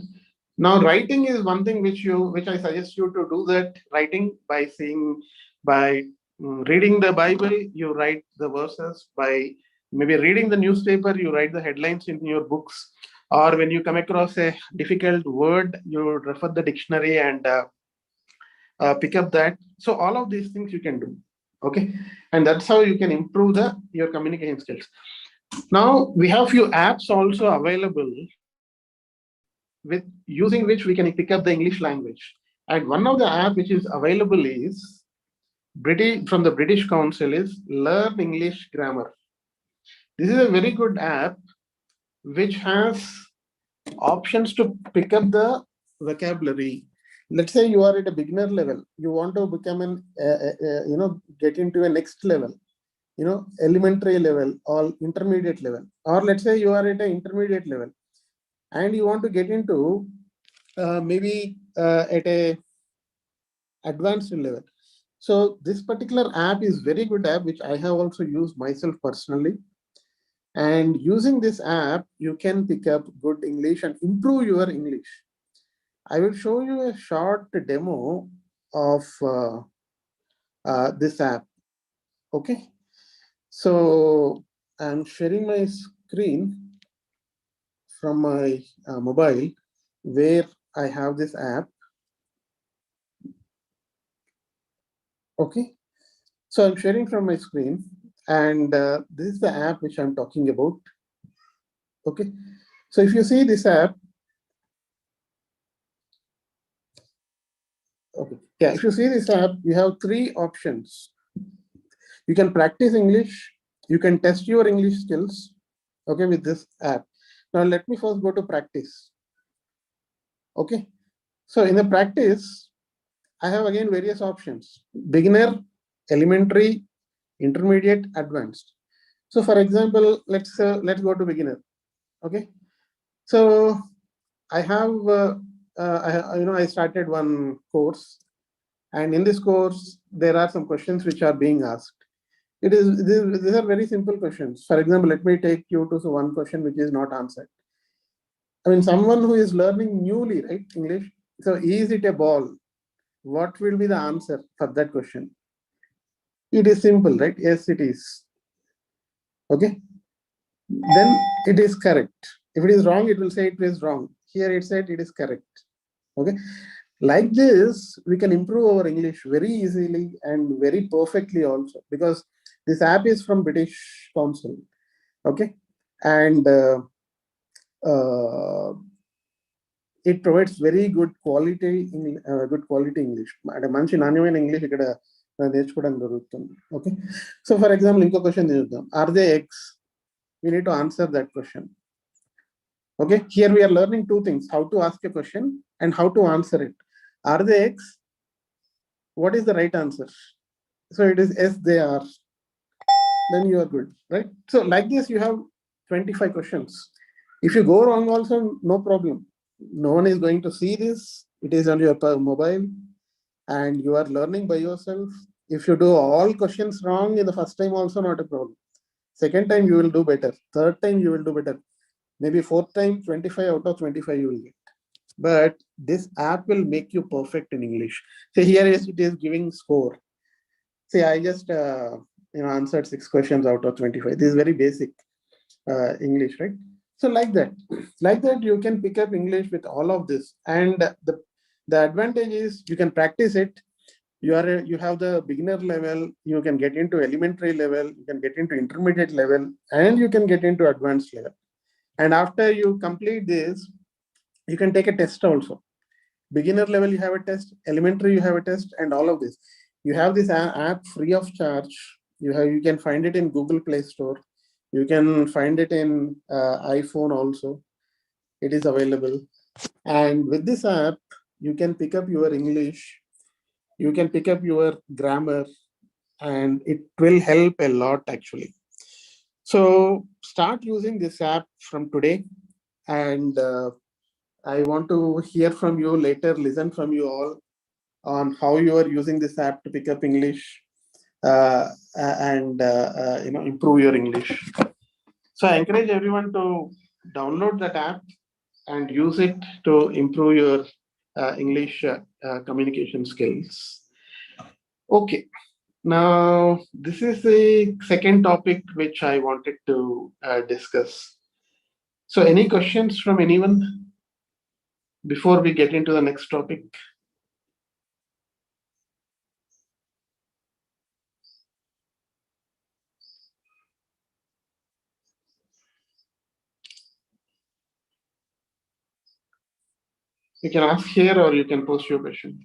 Now writing is one thing which I suggest you to do that writing by by reading the Bible, you write the verses. By maybe reading the newspaper, you write the headlines in your books. Or when you come across a difficult word, you refer the dictionary and pick up that. So all of these things you can do. Okay, and that's how you can improve your communication skills. Now we have few apps also available with using which we can pick up the English language. And one of the app which is available is British from the British Council is Learn English Grammar. This is a very good app which has options to pick up the vocabulary. Let's say you are at a beginner level, you want to become get into a next level, elementary level or intermediate level, or let's say you are at an intermediate level and you want to get into maybe at a advanced level. So this particular app is very good app which I have also used myself personally. And using this app, you can pick up good English and improve your English. I will show you a short demo of this app. Okay. So I'm sharing my screen from my mobile where I have this app. Okay. So I'm sharing from my screen and this is the app which I'm talking about. Okay. So if you see this app, okay. Yeah, if you see this app, you have three options. You can practice English, you can test your English skills, okay, with this app. Now let me first go to practice. Okay. So in the practice, I have again various options: beginner, elementary, intermediate, advanced. So for example, let's go to beginner. Okay. So I have I started one course, and in this course there are some questions which are being asked. These are very simple questions. For example, let me take you to one question which is not answered. I mean, someone who is learning newly, right, English. So is it a ball? What will be the answer for that question? It is simple, right? Yes, it is. Okay. Then it is correct. If it is wrong, it will say it is wrong. Here it said it is correct. Okay. Like this, we can improve our English very easily and very perfectly also, because this app is from British Council. Okay. And it provides very good quality English. మంచి నాణ్యమైన English ఇక్కడ నేర్చుకోవడం జరుగుతుంది. Okay. So for example, ఇంకో question చూద్దాం. Are they eggs? We need to answer that question. Okay. Here we are learning two things: how to ask a question and how to answer it. Are they eggs? What is the right answer? So it is yes, they are. Then you are good, right? So like this, you have 25 questions. If you go wrong also, no problem. No one is going to see this. It is on your mobile and you are learning by yourself. If you do all questions wrong in the first time also, not a problem. Second time you will do better. Third time you will do better. Maybe fourth time, 25 out of 25 you will get. But this app will make you perfect in English. So here it is giving score. See, I just answered 6 questions out of 25. This is very basic English, right? So like that you can pick up English with all of this. And the advantage is you can practice it. You have the beginner level, you can get into elementary level, you can get into intermediate level, and you can get into advanced level. And after you complete this, you can take a test also. Beginner level you have a test, elementary you have a test, and all of this. You have this app free of charge. You can find it in Google Play Store. You can find it in iPhone also. It is available. And with this app, you can pick up your English, you can pick up your grammar, and it will help a lot actually. So start using this app from today. And I want to hear from you later, listen from you all. on how you are using this app to pick up English and improve your English. So I encourage everyone to download that app and use it to improve your English communication skills. Okay, now this is the second topic which I wanted to discuss. So any questions from anyone before we get into the next topic? You can ask here or you can post your question.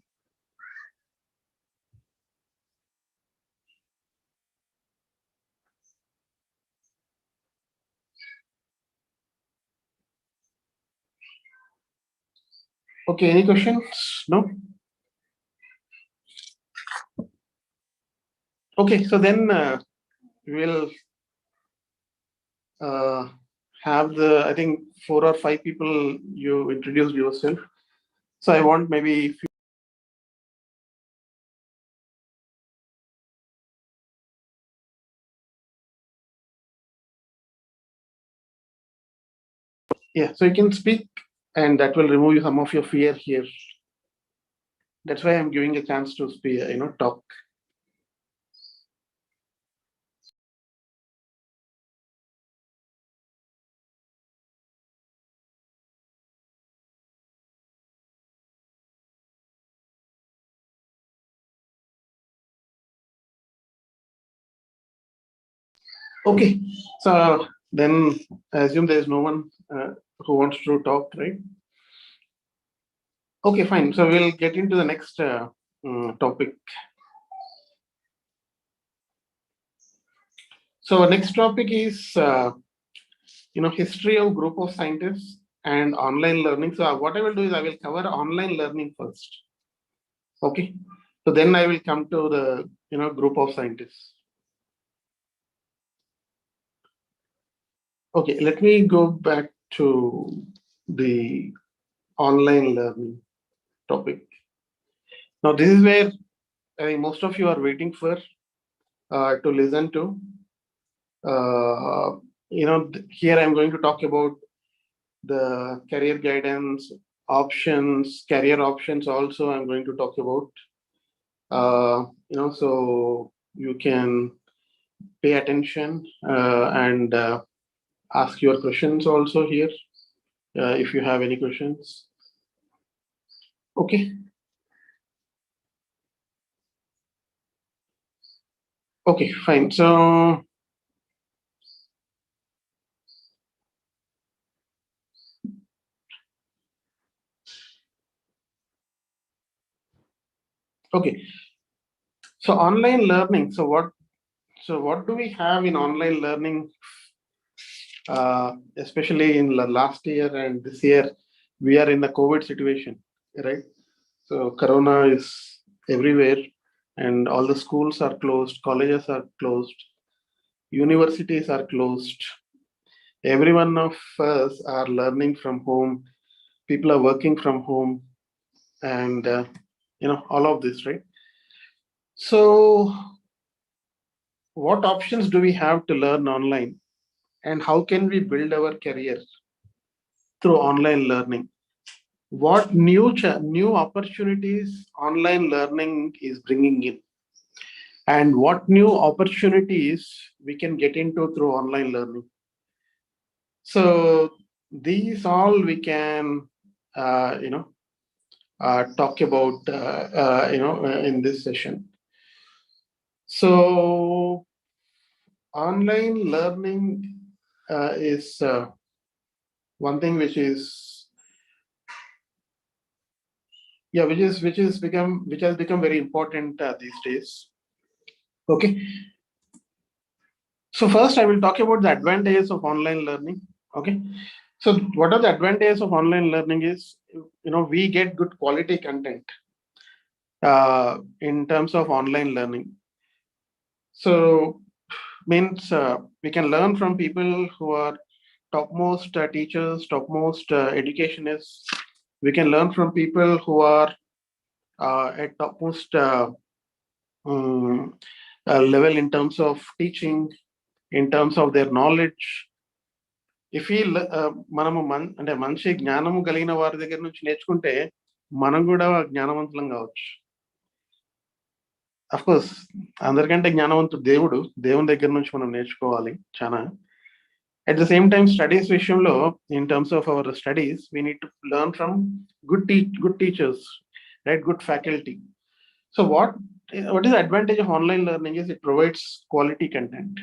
Okay, any questions? No? Okay, so then we'll have I think 4 or 5 people you introduced yourself. So I want maybe few. Yeah, so you can speak and that will remove some of your fear here. That's why I'm giving a chance to speak, talk. Okay, so then I assume there's no one who wants to talk, right? Okay, fine. So we'll get into the next topic. So next topic is history of group of scientists and online learning. So what I will do is I will cover online learning first. Okay, so then I will come to the group of scientists. Okay, let me go back to the online learning topic. Now this is where I think most of you are waiting for to listen to. Here I'm going to talk about the career guidance options, career options also I'm going to talk about. So you can pay attention and ask your questions also here if you have any questions. Okay. Okay, fine. So okay. So online learning. So what do we have in online learning? Especially in the last year and this year, we are in the COVID situation, right? So Corona is everywhere, and all the schools are closed, colleges are closed, universities are closed. Every one of us are learning from home. People are working from home, and all of this, right? So, what options do we have to learn online, and how can we build our career through online learning? What new opportunities online learning is bringing in, and what new opportunities we can get into through online learning? So these all we can talk about in this session. So online learning is one thing which is which has become very important these days. Okay, so first I will talk about the advantages of online learning. Okay, so what are the advantages of online learning is, we get good quality content in terms of online learning. So means we can learn from people who are topmost teachers, topmost educationists. We can learn from people who are at topmost level in terms of teaching, in terms of their knowledge. If ఈ మనము అంటే మనిషి జ్ఞానము కలిగిన వారి దగ్గర నుంచి నేర్చుకుంటే మనం కూడా జ్ఞానవంతులం కావచ్చు. అఫ్ కోర్స్ అందరికంటే జ్ఞానవంతుడు దేవుని దగ్గర నుంచి మనం నేర్చుకోవాలి చాలా. At the same time studies విషయంలో in terms of our studies we need to learn from good teachers, right, good faculty. So what is the advantage of online learning is it provides quality content.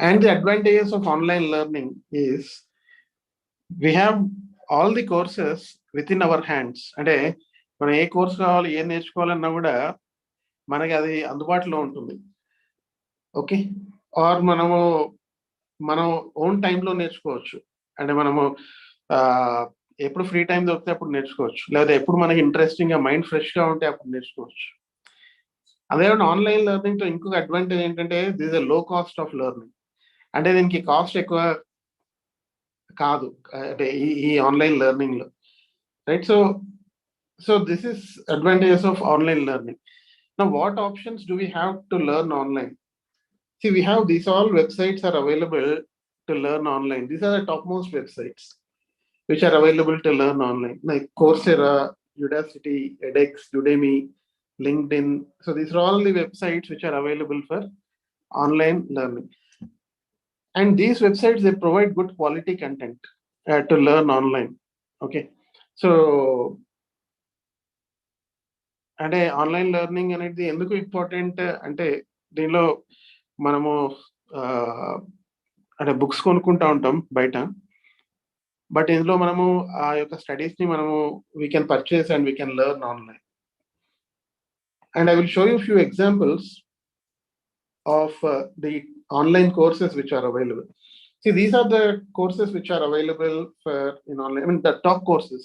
And the advantages of online learning is we have all the courses within our hands. అంటే మనం ఏ course కావాలి, ఏం నేర్చుకోవాలన్నా కూడా మనకి అది అందుబాటులో ఉంటుంది. Okay, are మనం ఓన్ టైంలో నేర్చుకోవచ్చు. అంటే మనము ఎప్పుడు ఫ్రీ టైం దొరికితే అప్పుడు నేర్చుకోవచ్చు, లేదా ఎప్పుడు మనకి ఇంట్రెస్టింగ్గా మైండ్ ఫ్రెష్గా ఉంటే అప్పుడు నేర్చుకోవచ్చు. అదే ఆన్లైన్ లెర్నింగ్తో ఇంకొక అడ్వాంటేజ్ ఏంటంటే దిస్ ఇస్ ఎ లో కాస్ట్ ఆఫ్ లెర్నింగ్. అంటే దీనికి కాస్ట్ ఎక్కువ కాదు అంటే ఈ ఆన్లైన్ లెర్నింగ్ లో, right. So this is advantages of online learning. Now what options do we have to learn online? See, we have these all websites are available to learn online. These are the topmost websites which are available to learn online, like Coursera, Udacity, edX, Udemy, LinkedIn. So these are all the websites which are available for online learning. And these websites, they provide good quality content to learn online. Okay, so అంటే online learning అనేది ఎందుకు important అంటే దీనిలో మనము అంటే books కొనుక్కుంటా ఉంటాం బయట, but ఇందులో మనము ఆ యొక్క స్టడీస్ని మనము we can purchase and we can learn online. And I will show you few examples of the online courses which are available. See, these are the courses which are available for in online. I mean, the top courses.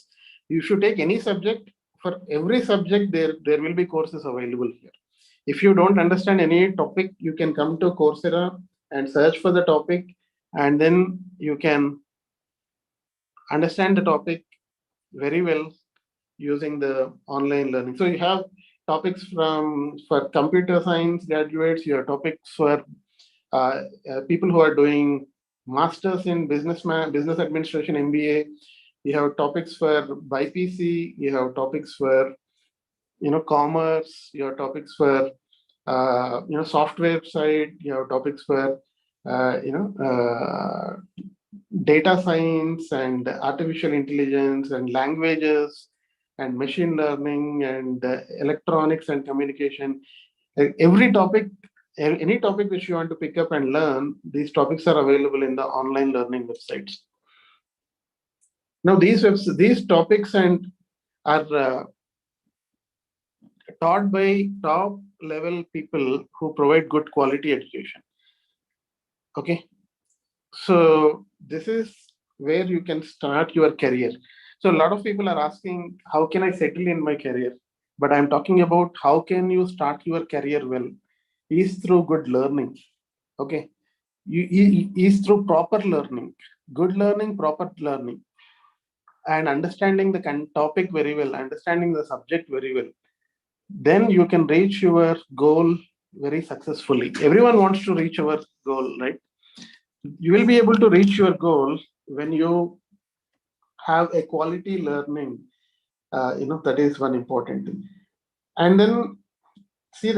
You should take any subject. For every subject, there will be courses available here. If you don't understand any topic, you can come to Coursera and search for the topic, and then you can understand the topic very well using the online learning. So you have topics for computer science graduates, you have topics for people who are doing masters in business administration, MBA. You have topics for BPC, you have topics for commerce, you have topics for software side, you have topics for data science and artificial intelligence and languages and machine learning and electronics and communication. Every topic, any topic which you want to pick up and learn, these topics are available in the online learning websites. Now these topics are taught by top level people who provide good quality education. Okay, so this is where you can start your career. So a lot of people are asking, how can I settle in my career? But I'm talking about how can you start your career well? Is through good learning. Okay, is through proper learning, good learning, proper learning, and understanding the topic very well, understanding the subject very well. Then you can reach your goal very successfully. Everyone wants to reach our goal, right? You will be able to reach your goal when you have a quality learning. That is one important thing. And then see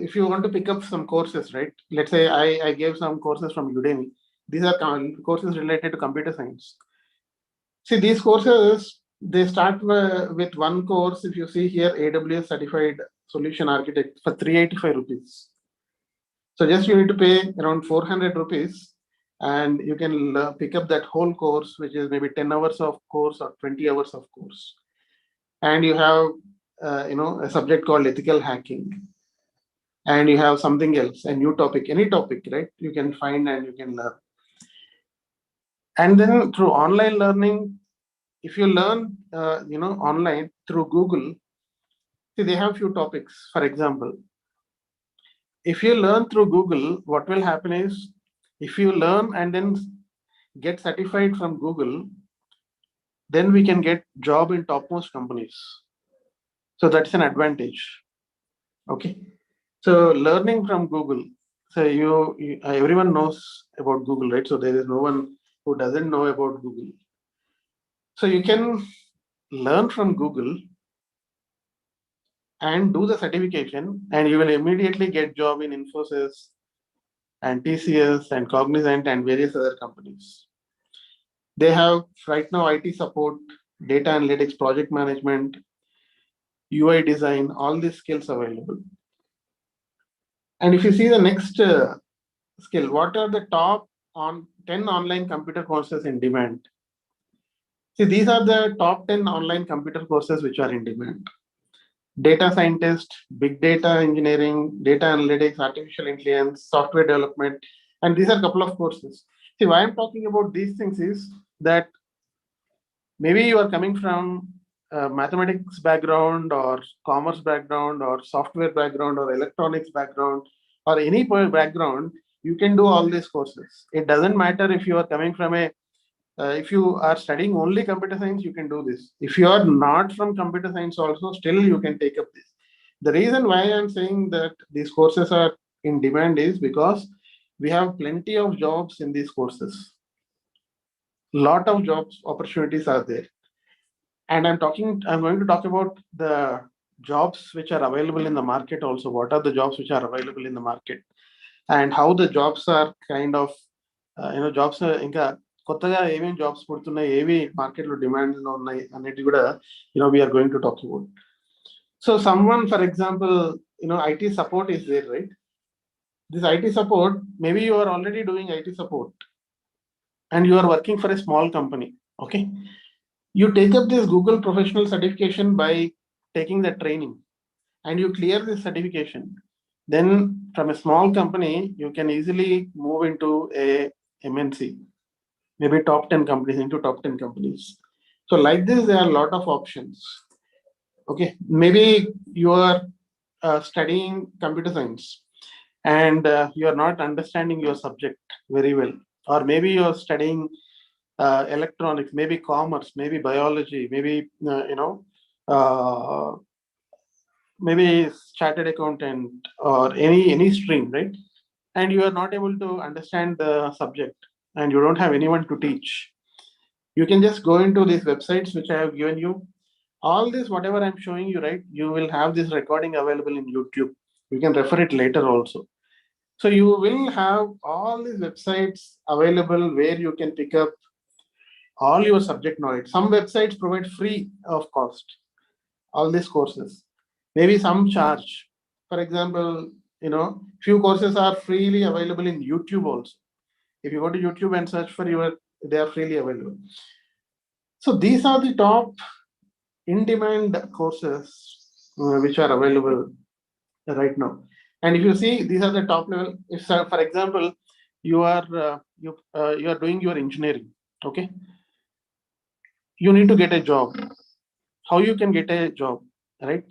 if you want to pick up some courses, right? Let's say I gave some courses from Udemy. These are courses related to computer science. See, these courses, they start with one course. If you see here, AWS certified solution architect for 385 rupees. So just you need to pay around 400 rupees and you can pick up that whole course, which is maybe 10 hours of course or 20 hours of course. And you have a subject called ethical hacking, and you have something else, a new topic, any topic, right? You can find and you can learn. And then through online learning, if you learn online through Google, see, they have few topics. For example, if you learn through Google, what will happen is, if you learn and then get certified from Google, then we can get job in topmost companies. So that's an advantage. Okay. So learning from Google. So everyone knows about Google, right? So there is no one who doesn't know about Google. So you can learn from Google and do the certification, and you will immediately get job in Infosys and TCS and Cognizant and various other companies. They have right now IT support, data analytics, project management, UI design, all these skills available. And if you see the next skill, what are the top 10 online computer courses in demand? See, these are the top 10 online computer courses which are in demand. Data scientist, big data engineering, data analytics, artificial intelligence, software development, and these are a couple of courses. See, why I'm talking about these things is that maybe you are coming from a mathematics background or commerce background or software background or electronics background or any background, you can do all these courses. It doesn't matter if you are coming from if you are studying only computer science, you can do this. If you are not from computer science also, still you can take up this. The reason why I'm saying that these courses are in demand is because we have plenty of jobs in these courses. Lot of jobs opportunities are there. And I'm going to talk about the jobs which are available in the market also. What are the jobs which are available in the market and how the jobs are kind of, jobs ఇంకా కొత్తగా ఏమేమి jobs పుడుతున్నాయి, ఏవి మార్కెట్లో డిమాండ్లో ఉన్నాయి అనేది కూడా we are going to talk about. So someone, for example, IT support is there, right? This IT support, maybe you are already doing IT support and you are working for a small company. Okay, you take up this Google professional certification by taking the training and you clear this certification. Then from a small company, you can easily move into a MNC, maybe top 10 companies, into top 10 companies. So like this, there are a lot of options. Okay, maybe you are studying computer science and you are not understanding your subject very well, or maybe you are studying electronics, maybe commerce, maybe biology, maybe maybe chartered accountant or any stream, right? And you are not able to understand the subject and you don't have anyone to teach. You can just go into these websites which I have given you. All this, whatever I'm showing you, right, you will have this recording available in YouTube. You can refer it later also. So you will have all these websites available where you can pick up all your subject knowledge. Some websites provide free of cost all these courses, maybe some charge. For example, few courses are freely available in YouTube also. If you go to YouTube and search for they are freely available. So these are the top in-demand courses which are available right now. And if you see, these are the top level. If, for example, you are doing your engineering, okay, you need to get a job. How you can get a job, right?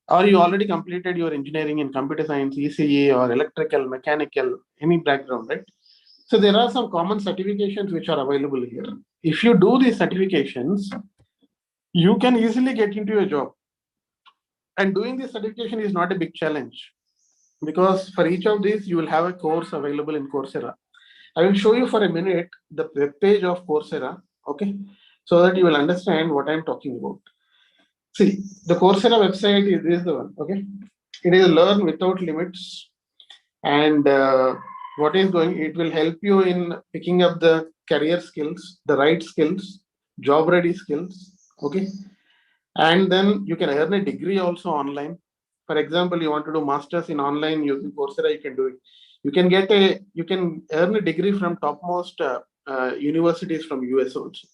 Or you already completed your engineering in computer science, ECE, or electrical, mechanical, any background, right? So there are some common certifications which are available here. If you do these certifications, you can easily get into a job. And doing this certification is not a big challenge, because for each of these, you will have a course available in Coursera. I will show you for a minute the web page of Coursera, okay, so that you will understand what I'm talking about. See, the Coursera website is this the one, okay? It is Learn Without Limits. And it will help you in picking up the career skills, the right skills, job ready skills, okay? And then you can earn a degree also online. For example, you want to do masters in online using Coursera, you can do it. You can earn a degree from topmost universities from US also.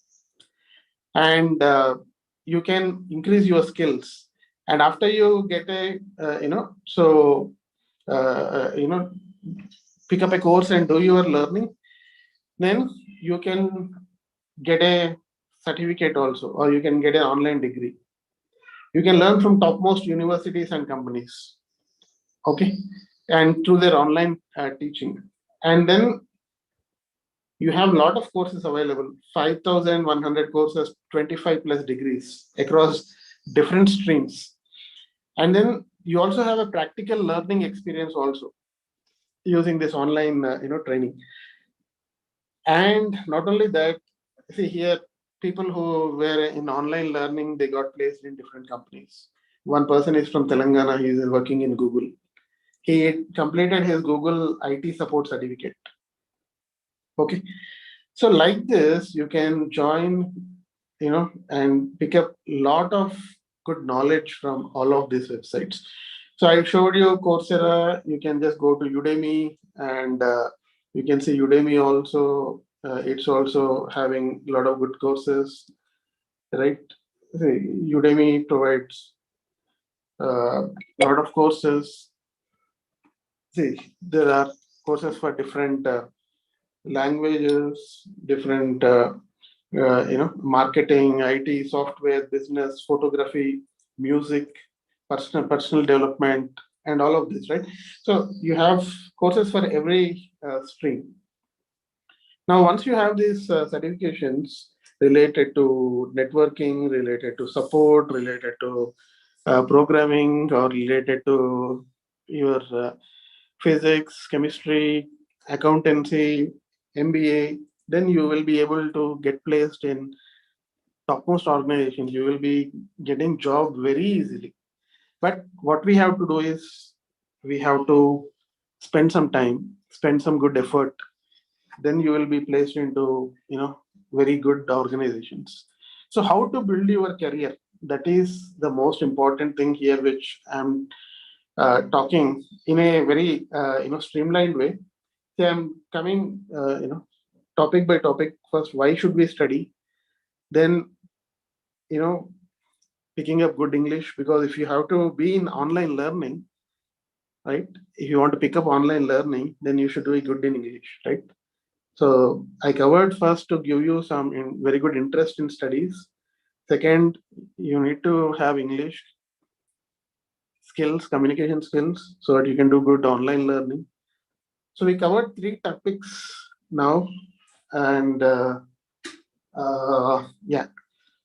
And you can increase your skills. And after you get pick up a course and do your learning, then you can get a certificate also, or you can get an online degree. You can learn from topmost universities and companies, okay, and through their online teaching. And then you have a lot of courses available, 5,100 courses, 25 plus degrees across different streams. And then you also have a practical learning experience also using this online training. And not only that, see here, people who were in online learning, they got placed in different companies. One person is from Telangana, he is working in Google. He completed his Google IT support certificate. Okay. So like this, you can join, and pick up a lot of good knowledge from all of these websites. So I showed you Coursera. You can just go to Udemy, and you can see Udemy also. It's also having a lot of good courses, right? See, Udemy provides a lot of courses. See, there are courses for different languages, different marketing, IT, software, business, photography, music, personal development, and all of this, right? So you have courses for every stream. Now, once you have these certifications related to networking, related to support, related to programming, or related to your physics, chemistry, accountancy, MBA, then you will be able to get placed in topmost organizations. You will be getting job very easily. But what we have to do is we have to spend some time, spend some good effort. Then you will be placed into very good organizations. So how to build your career? That is the most important thing here, which I'm talking in a very streamlined way. So I'm coming topic by topic. First, why should we study? Then picking up good English, because if you have to be in online learning, right? If you want to pick up online learning, then you should do it good in English, right? So I covered first to give you some very good interest in studies. Second, you need to have English skills, communication skills, so that you can do good online learning. So we covered 3 topics now, and yeah.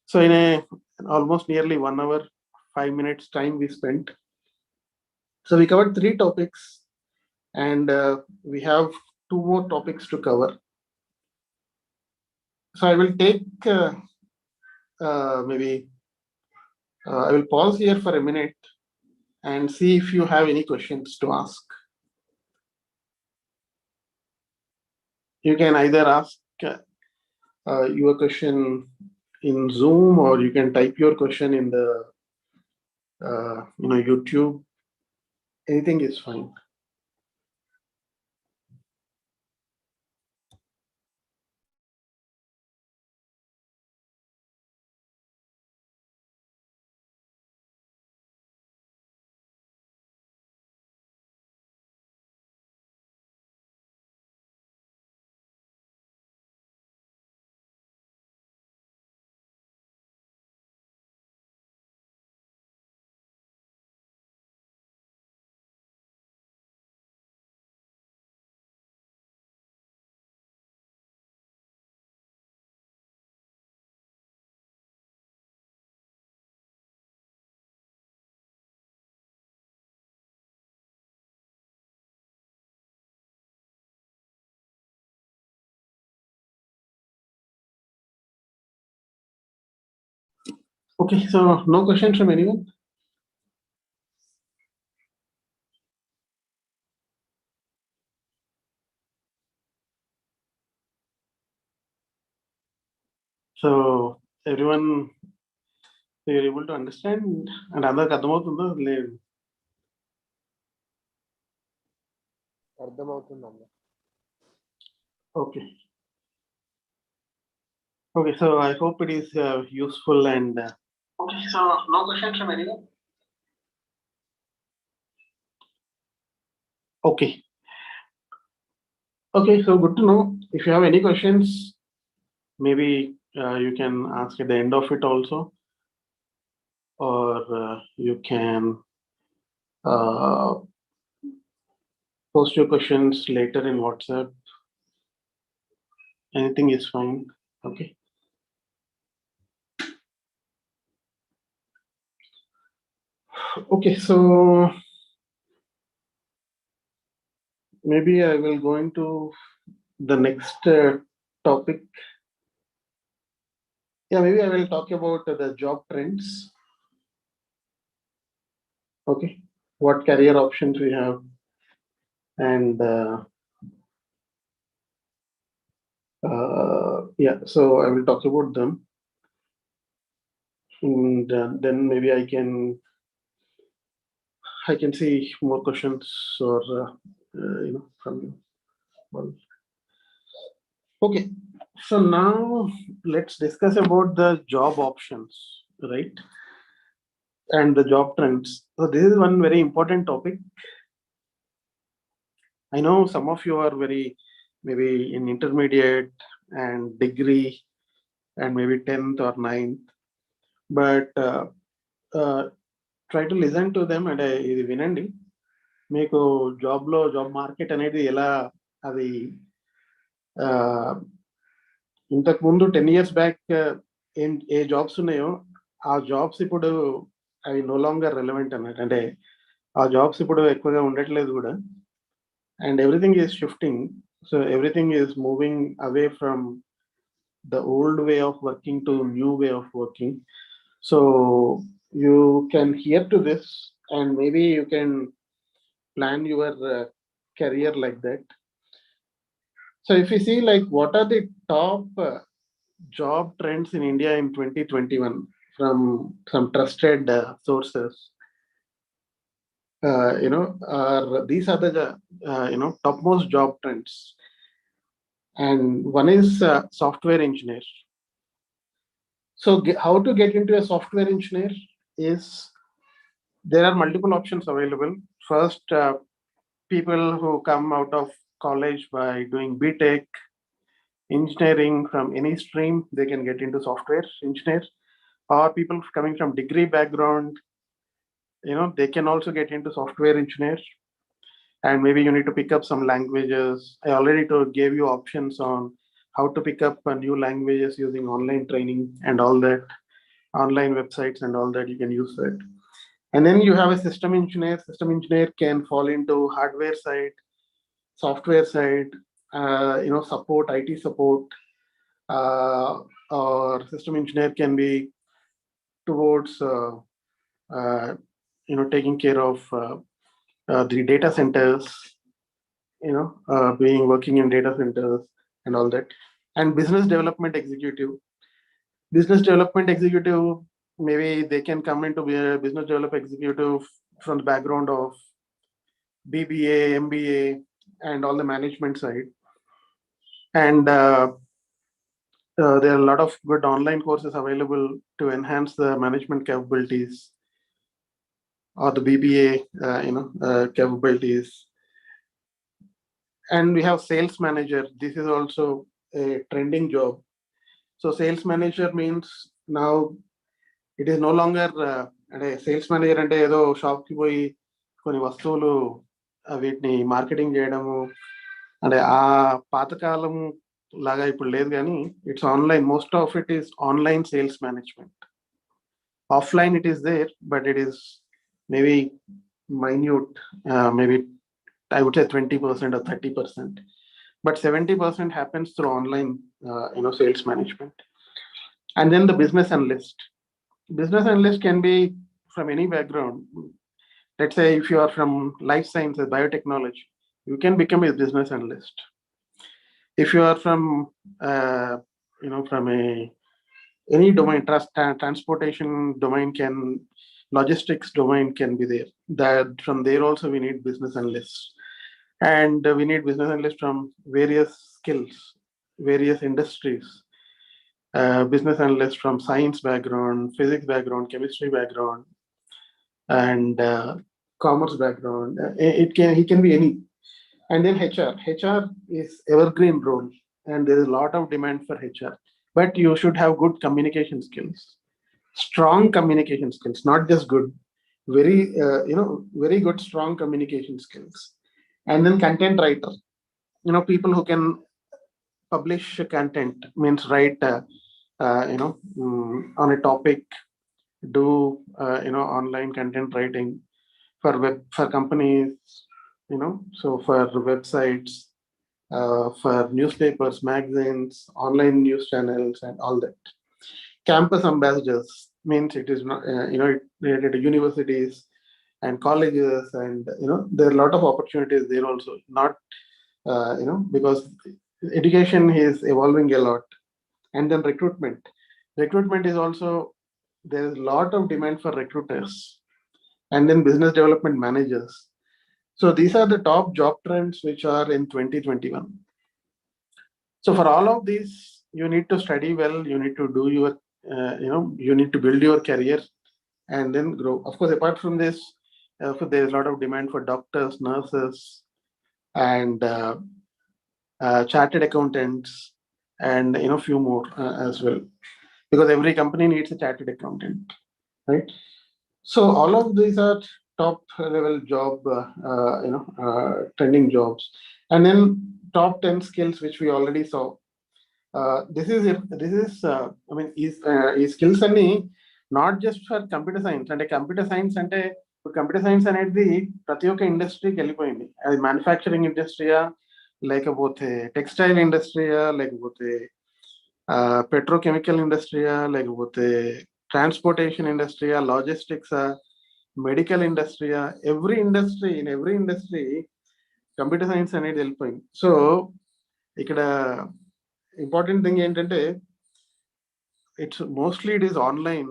So in a almost nearly 1 hour, 5 minutes time we spent. So we covered 3 topics, and we have 2 more topics to cover. So I will take maybe I will pause here for a minute and see if you have any questions to ask. You can either ask your question in Zoom, or you can type your question in the YouTube. Anything is fine. Okay, so no questions from anyone? So everyone, you're able to understand, and అందరికి అర్థమవుతుందో లేదు? అర్థమవుతుందన్న. Okay. Okay, so I hope it is useful, and okay, so no questions from anyone? Okay. Okay, so good to know. If you have any questions, maybe you can ask at the end of it also, or you can post your questions later in WhatsApp. Anything is fine. Okay. Okay, so maybe I will go into the next topic. Yeah, maybe I will talk about the job trends. Okay, what career options we have, and yeah, so I will talk about them, and then maybe I can see more questions or from you. Well, okay, so now let's discuss about the job options, right? And the job trends. So this is one very important topic. I know some of you are very maybe in intermediate and degree and maybe 10th or 9th, but try to listen to them and ఇది వినండి. మీకు job market అనేది ఎలా అది ఇంతకు ముందు 10 years back ఏ jobs ఉన్నాయో ఆ జాబ్స్ ఇప్పుడు అవి నో లాంగర్ రెలవెంట్ అన్నట్టు. అంటే ఆ జాబ్స్ ఇప్పుడు ఎక్కువగా ఉండట్లేదు కూడా. And everything is shifting, so everything is moving away from the old way of working to new way of working. So you can hear to this and maybe you can plan your career like that. So if you see like what are the top job trends in India in 2021 from some trusted sources, these are the topmost job trends. And one is software engineer. So how to get into a software engineer is there are multiple options available. First, people who come out of college by doing BTech engineering from any stream, they can get into software engineer. Or people coming from degree background, they can also get into software engineer. And maybe you need to pick up some languages. I already gave you options on how to pick up new languages using online training and all that, online websites and all that. You can use that. And then you have a system engineer. System engineer can fall into hardware side, software side, support, IT support, or system engineer can be towards taking care of the data centers, working in data centers and all that. And business development executive. Business development executive, maybe they can come into be a business development executive from the background of BBA, MBA, and all the management side. And there are a lot of good online courses available to enhance the management capabilities or the BBA, capabilities. And we have sales manager. This is also a trending job. So sales manager means now it is no longer అంటే sales manager అంటే ఏదో షాప్కి పోయి కొన్ని వస్తువులు వీటిని marketing చేయడము, అంటే ఆ పాతకాలం లాగా ఇప్పుడు లేదు. కానీ it's online. Most of it is online sales management. Offline it is there, but it is maybe minute, maybe I would say 20% or 30%, but 70% happens through online, sales management. And then the business analyst. Business analyst can be from any background. Let's say if you are from life sciences, biotechnology, you can become a business analyst. If you are from, from any domain, transportation domain logistics domain can be there. That from there also we need business analysts. And we need business analysts from various skills, various industries. Business analysts from science background, physics background, chemistry background, and commerce background. He can be any. And then HR. HR is evergreen role, and there is a lot of demand for HR. But you should have good communication skills, strong communication skills, not just good, very good, strong communication skills. And then content writer, people who can publish content, means write on a topic do online content writing for companies, so for websites, for newspapers, magazines, online news channels, and all that. Campus ambassadors means it is not, it related to universities and colleges, and there are a lot of opportunities there also. Not, because education is evolving a lot, and then recruitment. Recruitment is also, there is a lot of demand for recruiters, and then business development managers. So these are the top job trends which are in 2021. So for all of these, you need to study well. You need to do your, you need to build your career and then grow. Of course, apart from this, there's a lot of demand for doctors, nurses, and chartered accountants, and few more as well, because every company needs a chartered accountant, right? So all of these are top level job, trending jobs, and then top 10 skills which we already saw. This is I mean, is skills any not just for computer science. And computer science అంటే computer science అనేది ప్రతి ఒక్క ఇండస్ట్రీకి వెళ్ళిపోయింది. అది manufacturing ఇండస్ట్రీయా, లేకపోతే textile ఇండస్ట్రీయా, లేకపోతే petrochemical ఇండస్ట్రీయా, లేకపోతే ట్రాన్స్పోర్టేషన్ ఇండస్ట్రీయా, లాజిస్టిక్సా, మెడికల్ ఇండస్ట్రీయా, ఎవ్రీ ఇండస్ట్రీ కంప్యూటర్ సైన్స్ అనేది వెళ్ళిపోయింది. సో ఇక్కడ ఇంపార్టెంట్ థింగ్ ఏంటంటే, it is online,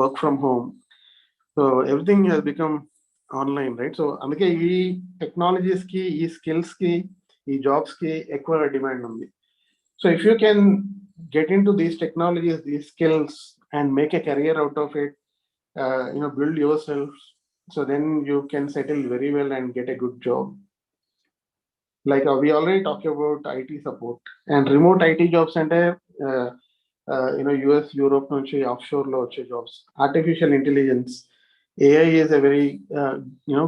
work from home. So everything has become online, right? So అందుకే ఈ టెక్నాలజీస్ కి, ఈ స్కిల్స్ కి, ఈ జాబ్స్ కి ఎక్కువ డిమాండ్ ఉంది. So if you can get in to these technologies, these skills, and make a career out of it, build yourself, so then you can settle very well and get a good job. Like we already talked about IT support and remote IT jobs, and US, Europe nunchi offshore lo vache jobs. Artificial intelligence, AI is a very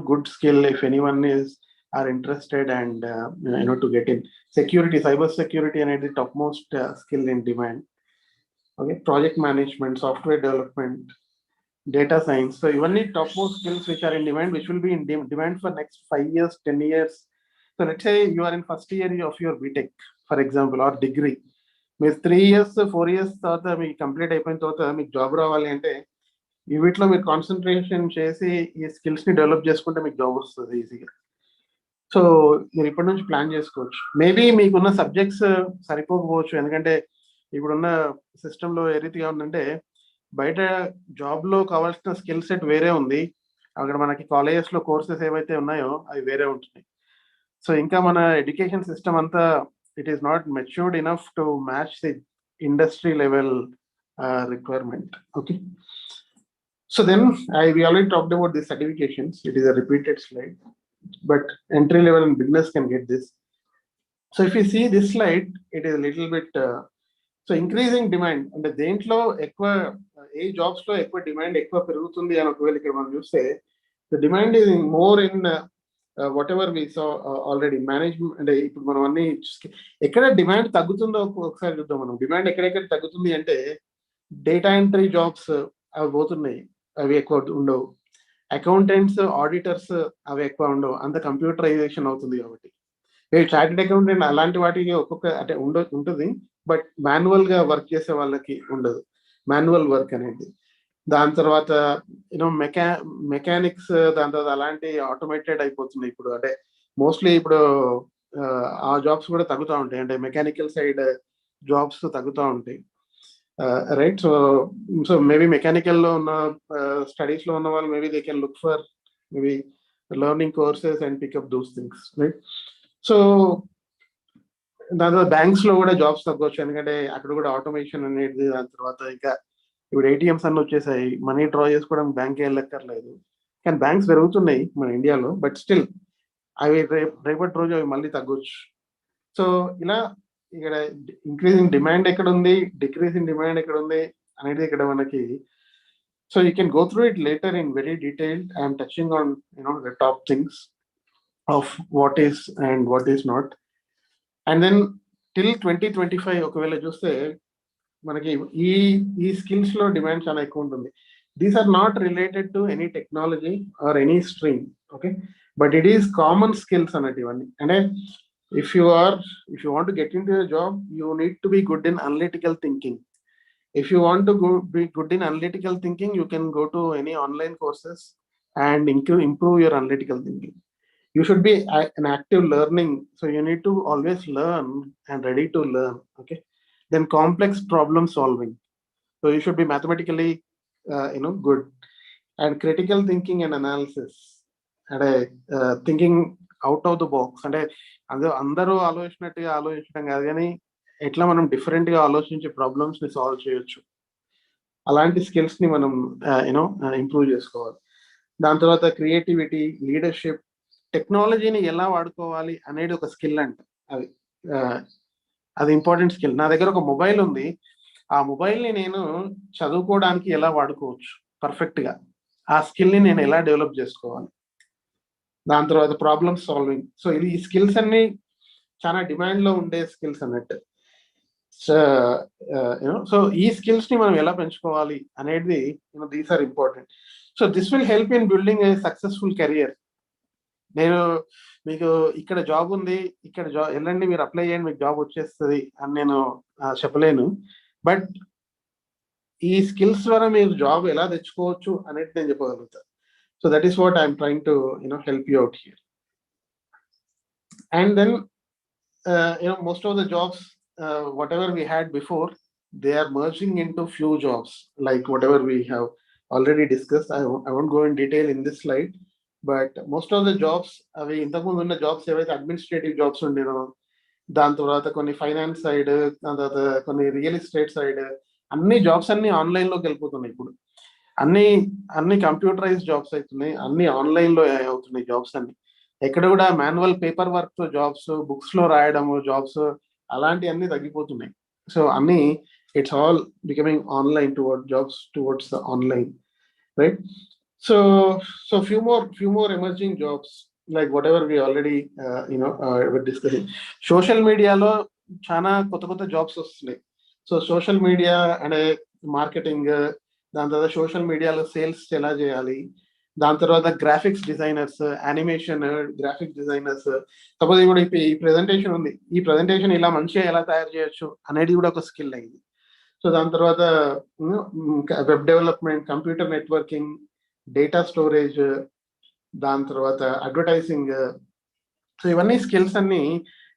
good skill if anyone are interested, and to get in. Security, cyber security, and the topmost skill in demand. Okay, project management, software development, data science. So even the topmost skills which are in demand, which will be in demand for next 5 years, 10 years. So let's say you are in first year of your BTech, for example, or degree. మీరు 3 years 4 years తర్వాత మీకు complete అయిపోయిన తర్వాత మీకు job రావాలి అంటే, ఈ వీటిలో మీరు కాన్సన్ట్రేషన్ చేసి ఈ స్కిల్స్ ని డెవలప్ చేసుకుంటే మీకు జాబ్ వస్తుంది ఈజీగా. సో మీరు ఇప్పటి నుంచి ప్లాన్ చేసుకోవచ్చు. మేబీ మీకున్న సబ్జెక్ట్స్ సరిపోకపోవచ్చు, ఎందుకంటే ఇప్పుడున్న సిస్టంలో ఏ రీతిగా ఉందంటే, బయట జాబ్ లో కావాల్సిన స్కిల్ సెట్ వేరే ఉంది, అక్కడ మనకి కాలేజెస్ లో కోర్సెస్ ఏవైతే ఉన్నాయో అవి వేరే ఉంటున్నాయి. సో ఇంకా మన ఎడ్యుకేషన్ సిస్టమ్ అంతా, it is not matured enough to match the industry level requirement. Okay, so then we already talked about the certifications. It is a repeated slide, but entry level and beginners can get this. So if you see this slide, it is a little bit so increasing demand, and దేంట్లో ఎక్కువ ఏ jobs లో ఎక్కువ demand ఎక్కువ పెరుగుతుంది అని ఒకవేళ ఇక్కడ మనం చూస్తే, the demand is more in whatever we saw already, management. అంటే ఇప్పుడు మనం అన్ని ఎక్కడ డిమాండ్ తగ్గుతుందో ఒకసారి చూద్దాం. మనం డిమాండ్ ఎక్కడెక్కడ తగ్గుతుంది అంటే, డేటా ఎంట్రీ జాబ్స్ అవి పోతున్నాయి, అవి ఎక్కువ ఉండవు. అకౌంటెంట్స్, ఆడిటర్స్ అవి ఎక్కువ ఉండవు, అంత కంప్యూటరైజేషన్ అవుతుంది కాబట్టి. చార్టెడ్ అకౌంటెంట్ అలాంటి వాటికి ఒక్కొక్క అంటే ఉంటుంది, బట్ మాన్యువల్ గా వర్క్ చేసే వాళ్ళకి ఉండదు, మాన్యువల్ వర్క్ అనేది. దాని తర్వాత మెకానిక్స్, దాని తర్వాత అలాంటి ఆటోమేటెడ్ అయిపోతున్నాయి ఇప్పుడు. అంటే మోస్ట్లీ ఇప్పుడు ఆ జాబ్స్ కూడా తగ్గుతూ ఉంటాయి, అంటే మెకానికల్ సైడ్ జాబ్స్ తగ్గుతూ ఉంటాయి, రైట్? సో మేబీ మెకానికల్ లో ఉన్న స్టడీస్ లో ఉన్న వాళ్ళు maybe they can look for maybe learning courses and pick up those things, right? So దాని తర్వాత బ్యాంక్స్ లో కూడా జాబ్స్ తగ్గవచ్చు, ఎందుకంటే అక్కడ కూడా ఆటోమేషన్ అనేది. దాని తర్వాత ఇంకా ఇప్పుడు ఏటీఎంస్ అన్ని వచ్చేసాయి, మనీ డ్రా చేసుకోవడం బ్యాంక్ వెళ్ళక్కర్లేదు. కానీ బ్యాంక్స్ పెరుగుతున్నాయి మన ఇండియాలో, బట్ స్టిల్ అవి రేపటి రోజు అవి మళ్ళీ తగ్గొచ్చు. సో ఇలా ఇక్కడ ఇంక్రీజింగ్ డిమాండ్ ఎక్కడ ఉంది, డిక్రీజింగ్ డిమాండ్ ఎక్కడ ఉంది అనేది ఇక్కడ మనకి. So you can go through it later in very detailed. I'm touching on the top things of what is and what is not. And then till 2025 ఒకవేళ చూస్తే, మనకి ఈ స్కిల్స్ లో డిమాండ్ చాలా ఎక్కువ ఉంటుంది. These are not related to any technology or any stream. Okay, but it is common skills అన్నట్టు ఇవన్నీ. అంటే if you want to get into a job, you need to be good in analytical thinking. If you want to be good in analytical thinking, you can go to any online courses and improve your analytical thinking. You should be an active learning, so you need to always learn and ready to learn. Okay, then complex problem solving, so you should be mathematically good, and critical thinking and analysis, and thinking out of the box. అంటే అందరూ ఆలోచించడం కాదు, కానీ ఎట్లా మనం different గా ఆలోచించి problems ని సాల్వ్ చేయొచ్చు, అలాంటి స్కిల్స్ ని మనం ఇంప్రూవ్ చేసుకోవాలి. దాని తర్వాత క్రియేటివిటీ, లీడర్షిప్, టెక్నాలజీని ఎలా వాడుకోవాలి అనేది ఒక స్కిల్ అంట. అది ఇంపార్టెంట్ స్కిల్. నా దగ్గర ఒక మొబైల్ ఉంది, ఆ మొబైల్ ని నేను చదువుకోవడానికి ఎలా వాడుకోవచ్చు పర్ఫెక్ట్ గా, ఆ స్కిల్ ని నేను ఎలా డెవలప్ చేసుకోవాలి. దాని తర్వాత ప్రాబ్లమ్ సాల్వింగ్. సో ఈ స్కిల్స్ అన్ని చాలా డిమాండ్ లో ఉండే స్కిల్స్ అన్నట్టు. సో ఈ స్కిల్స్ ని మనం ఎలా పెంచుకోవాలి అనేది these are important. So this will help in building a successful career. నేను మీకు ఇక్కడ జాబ్ ఉంది, ఇక్కడ వెళ్ళండి, మీరు అప్లై చేయండి, మీకు జాబ్ వచ్చేస్తుంది అని నేను చెప్పలేను. బట్ ఈ స్కిల్స్ ద్వారా మీరు జాబ్ ఎలా తెచ్చుకోవచ్చు అనేది నేను చెప్పగలుగుతాను. So that is what I'm trying to help you out here. And then most of the jobs, whatever we had before, they are merging into few jobs, like whatever we have already discussed. I won't go in detail in this slide, but most of the jobs, avi intaku mundu unna jobs evaithe administrative jobs undino, dan tarvata konni finance side, dan tarvata konni real estate side, anni jobs anni online lo kellipotunnayi ippudu. అన్ని computerise jobs అవుతున్నాయి, అన్ని online లో అవుతున్నాయి jobs అన్ని. ఎక్కడ కూడా manual paper work తో jobs, books లో రాయడము జాబ్స్, అలాంటి అన్ని తగ్గిపోతున్నాయి. సో అన్ని it's all becoming online towards the online, right? So few more emerging jobs, like whatever we already discussing. Social మీడియాలో చాలా కొత్త జాబ్స్ వస్తున్నాయి. సో సోషల్ మీడియా అంటే మార్కెటింగ్, దాని తర్వాత సోషల్ మీడియాలో సేల్స్ ఎలా చేయాలి, దాని తర్వాత graphics designers, animation graphics designers. Suppose ఇప్పుడు ఈ ప్రెజెంటేషన్ ఉంది, ఈ ప్రెజెంటేషన్ ఇలా మంచిగా ఎలా తయారు చేయొచ్చు అనేది కూడా ఒక స్కిల్ అయింది. సో దాని తర్వాత web development, computer networking, data storage, దాని తర్వాత అడ్వర్టైజింగ్. సో ఇవన్నీ స్కిల్స్ అన్ని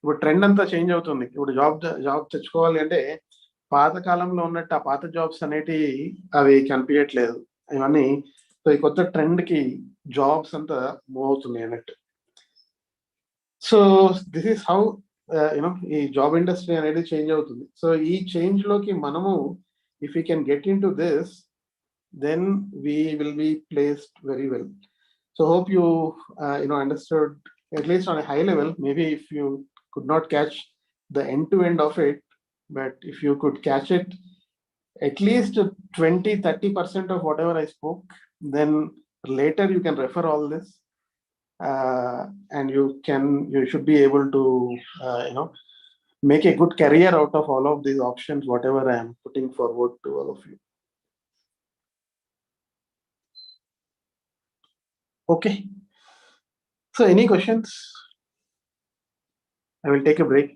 ఇప్పుడు ట్రెండ్ అంతా చేంజ్ అవుతుంది. ఇప్పుడు జాబ్ తెచ్చుకోవాలి అంటే పాత కాలంలో ఉన్నట్టు ఆ పాత జాబ్స్ అనేటి అవి కనిపించట్లేదు ఇవన్నీ. సో ఈ కొత్త ట్రెండ్ కి జాబ్స్ అంతా మూవ్ అవుతున్నాయి అన్నట్టు. సో దిస్ ఈస్ హౌ ఈ జాబ్ ఇండస్ట్రీ అనేది చేంజ్ అవుతుంది. సో ఈ చేంజ్ లోకి మనము if you can get into this, then we will be placed very well. So hope you understood at least on a high level. Maybe if you could not catch the end to end of it, but if you could catch it at least 20-30% of whatever I spoke, then later you can refer all this, and you should be able to make a good career out of all of these options, whatever I am putting forward to all of you. Okay, so any questions? I will take a break.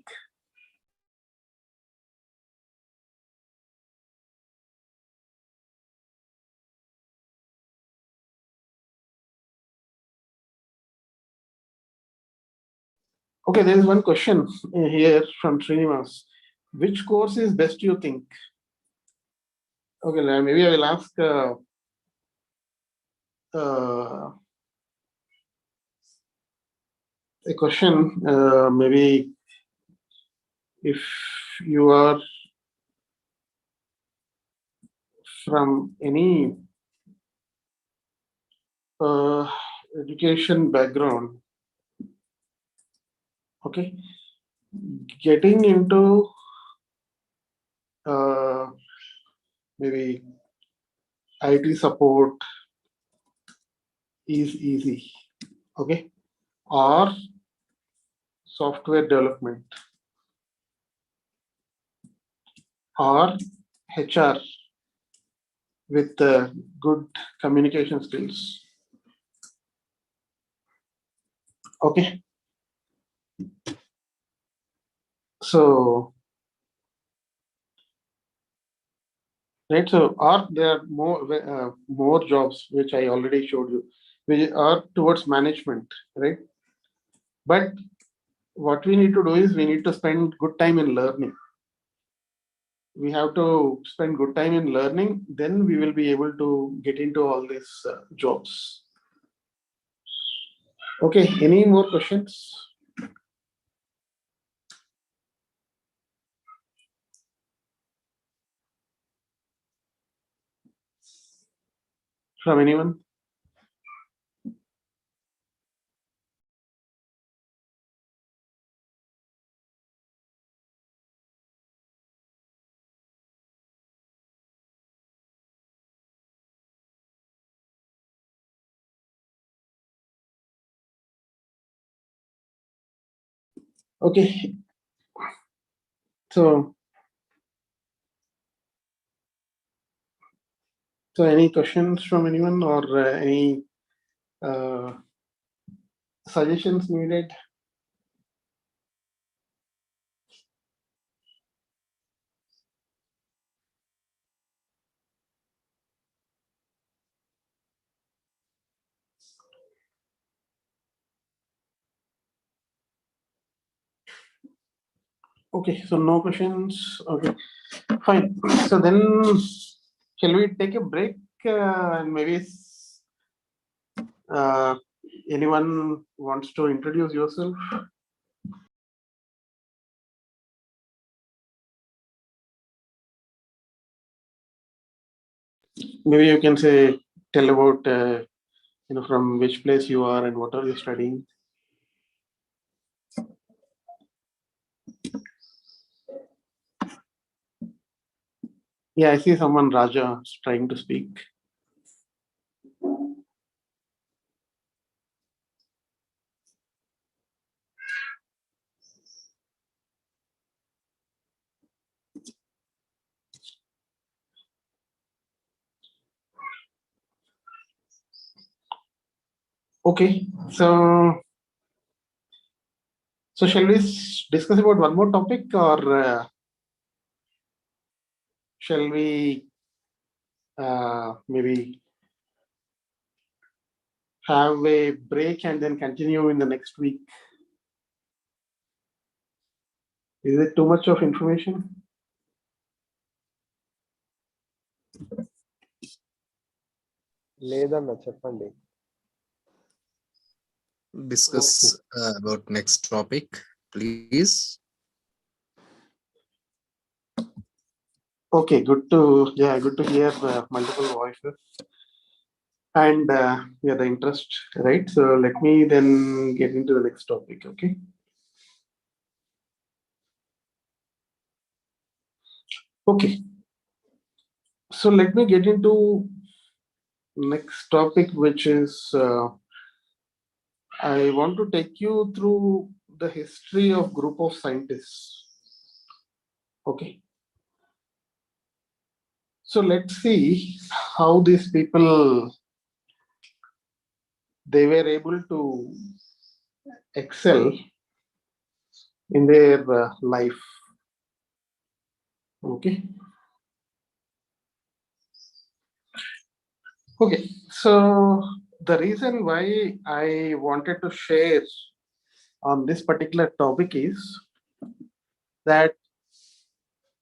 Okay, there is one question here from Srinivas. Which course is best, you think? Okay, maybe I will ask a question. Maybe if you are from any education background, okay, getting into maybe IT support is easy, okay, or software development, or HR with good communication skills. Okay. So, right. So, or there are more jobs which I already showed you, which are towards management, right? But what we need to do is we need to spend good time in learning. We have to spend good time in learning, then we will be able to get into all these jobs. Okay, any more questions? From anyone? Okay, so any questions from anyone, or any suggestions needed? Okay, so no questions. Okay, fine. So then, shall we take a break and maybe uh, anyone wants to introduce yourself? Maybe you can say, tell about from which place you are and what are you studying. Yeah, I see someone, Raja, is trying to speak. Okay, so shall we discuss about one more topic, or shall we maybe have a break and then continue in the next week? Is it too much of information? లేదన్న చెప్పండి. Discuss about next topic, please. Okay, good to hear multiple voices and the interest, right? So let me then get into the next topic. Okay. Okay. So let me get into next topic, which is I want to take you through the history of group of scientists. Okay. So let's see how these people, they were able to excel in their life. Okay. Okay. So the reason why I wanted to share on this particular topic is that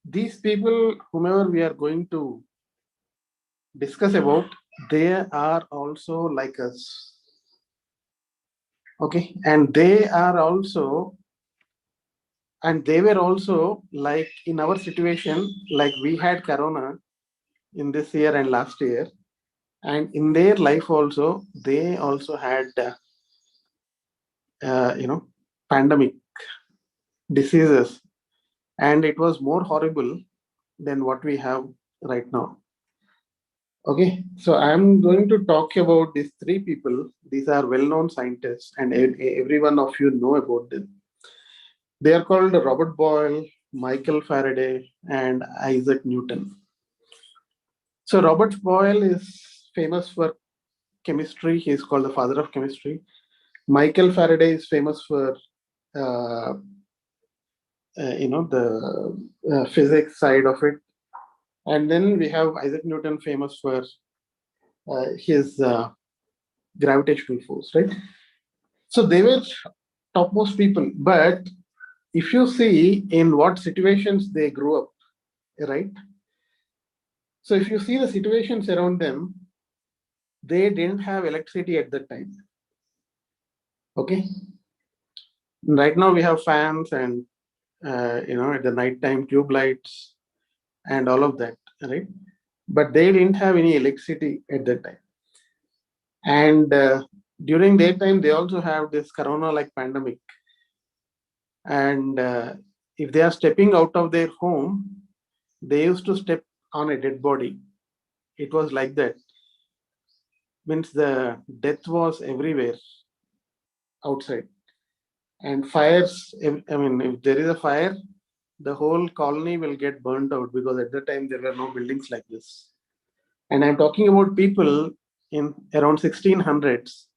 these people, whomever we are going to discuss about, they are also like us. Okay. And they were also like in our situation, like we had corona in this year and last year, and in their life also they also had pandemic diseases, and it was more horrible than what we have right now. Okay, so I'm going to talk about these three people. These are well-known scientists, and every one of you know about them. They are called Robert Boyle, Michael Faraday, and Isaac Newton. So Robert Boyle is famous for chemistry. He is called the father of chemistry. Michael Faraday is famous for the physics side of it. And then we have Isaac Newton, famous for his gravitational force, right? So they were topmost people. But if you see in what situations they grew up, right? So if you see the situations around them, they didn't have electricity at that time. Okay. Right now we have fans and at the nighttime tube lights and all of that, right? But they didn't have any electricity at that time. And during daytime, they also have this corona-like pandemic. And if they are stepping out of their home, they used to step on a dead body. It was like that. Means the death was everywhere outside. And fires, I mean, if there is a fire, the whole colony will get burned out, because at that time there were no buildings like this. And I'm talking about people in around 1600s.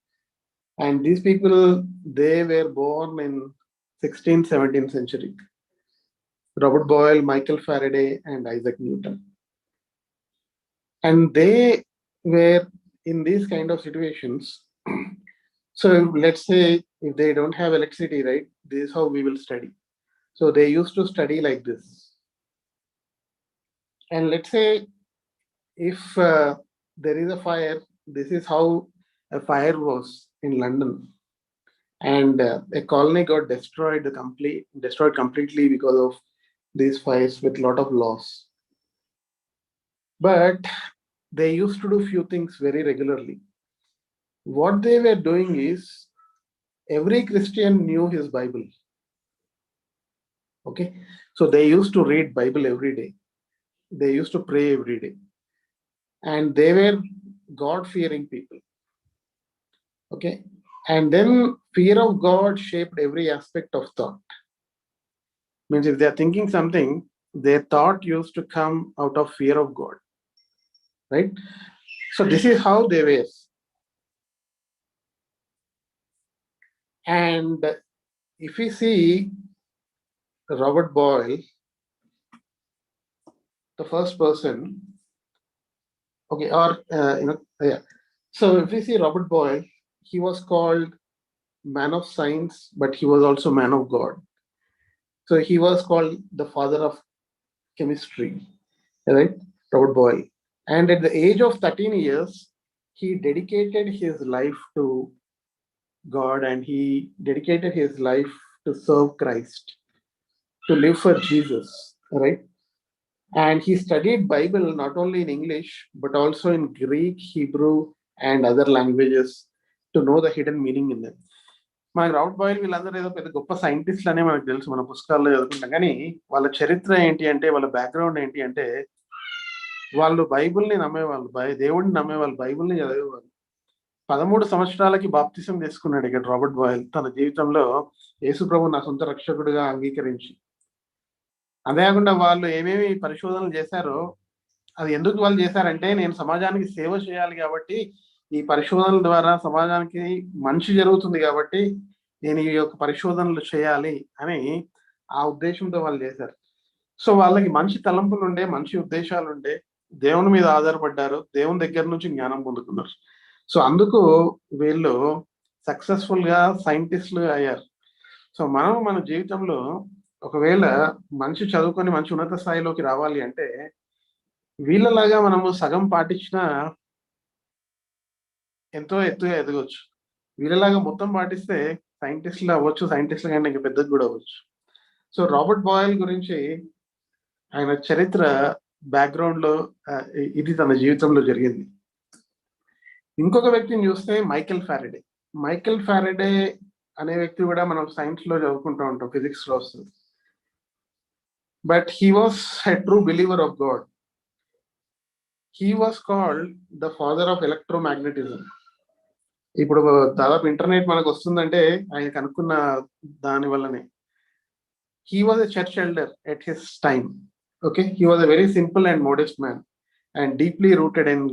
And these people, they were born in 16th, 17th century. Robert Boyle, Michael Faraday, and Isaac Newton. And they were in these kind of situations. So let's say if they don't have electricity, right, this is how we will study. So they used to study like this. And let's say if there is a fire, this is how a fire was in London. And a colony got destroyed completely because of these fires, with a lot of loss. But they used to do few things very regularly. What they were doing is, every Christian knew his Bible. Okay, so they used to read Bible every day. They used to pray every day. And they were God-fearing people. Okay, and then fear of God shaped every aspect of thought. Means if they are thinking something, their thought used to come out of fear of God, right? So this is how they were. And if we see Robert Boyle, the first person, okay, or yeah. So if we see Robert Boyle, he was called man of science, but he was also man of God. So he was called the father of chemistry, right? Robert Boyle. And at the age of 13 years, he dedicated his life to God, and he dedicated his life to serve Christ, to live for Jesus, right? And he studied Bible not only in English, but also in Greek, Hebrew, and other languages, to know the hidden meaning in them. మనకి Robert boil వీళ్ళందరూ ఏదో పెద్ద గొప్ప సైంటిస్టులు అనే మనకు తెలుసు, మన పుస్తకాల్లో చదువుకుంటాం. కానీ వాళ్ళ చరిత్ర ఏంటి అంటే, వాళ్ళ బ్యాక్గ్రౌండ్ ఏంటి అంటే, వాళ్ళు బైబిల్ని నమ్మేవాళ్ళు, దేవుడిని నమ్మేవాళ్ళు, బైబిల్ని చదివేవాళ్ళు. 13 సంవత్సరాలకి బాప్తిసం తీసుకున్నాడు ఇక్కడ రాబర్ట్ బాయిల్, తన జీవితంలో యేసు ప్రభు నా సొంత రక్షకుడిగా అంగీకరించి. అదే కాకుండా వాళ్ళు ఏమేమి పరిశోధనలు చేశారో, అది ఎందుకు వాళ్ళు చేశారంటే, నేను సమాజానికి సేవ చేయాలి కాబట్టి, ఈ పరిశోధనల ద్వారా సమాజానికి మంచి జరుగుతుంది కాబట్టి నేను ఈ యొక్క పరిశోధనలు చేయాలి అని ఆ ఉద్దేశంతో వాళ్ళు చేశారు. సో వాళ్ళకి మంచి తలంపులు ఉండే, మంచి ఉద్దేశాలు ఉండే, దేవుని మీద ఆధారపడ్డారు, దేవుని దగ్గర నుంచి జ్ఞానం పొందుకున్నారు. సో అందుకు వీళ్ళు సక్సెస్ఫుల్ గా సైంటిస్టులు అయ్యారు. సో మనం మన జీవితంలో ఒకవేళ మంచి చదువుకొని మంచి ఉన్నత స్థాయిలోకి రావాలి అంటే, వీళ్ళలాగా మనము సగం పాటించినా ఎంతో ఎత్తుగా ఎదగొచ్చు. వీళ్ళలాగా మొత్తం పాటిస్తే సైంటిస్టులు అవ్వచ్చు, సైంటిస్టులు కంటే ఇంకా పెద్దది కూడా అవ్వచ్చు. సో రాబర్ట్ బాయిల్ గురించి, ఆయన చరిత్ర బ్యాక్గ్రౌండ్ లో ఇది తన జీవితంలో జరిగింది. ఇంకొక వ్యక్తిని చూస్తే మైకెల్ ఫారడే. మైకెల్ ఫారడే అనే వ్యక్తి కూడా మనం సైన్స్ లో చదువుకుంటూ ఉంటాం, ఫిజిక్స్ లో వస్తుంది. But he was a true believer of God. He was called the father of electromagnetism. ఇప్పుడు దాదాపు ఇంటర్నెట్ మనకు వస్తుందంటే ఆయన కనుక్కున్న దాని వల్లనే. He was a church elder at his time. Okay, he was a very simple and modest man. And deeply rooted in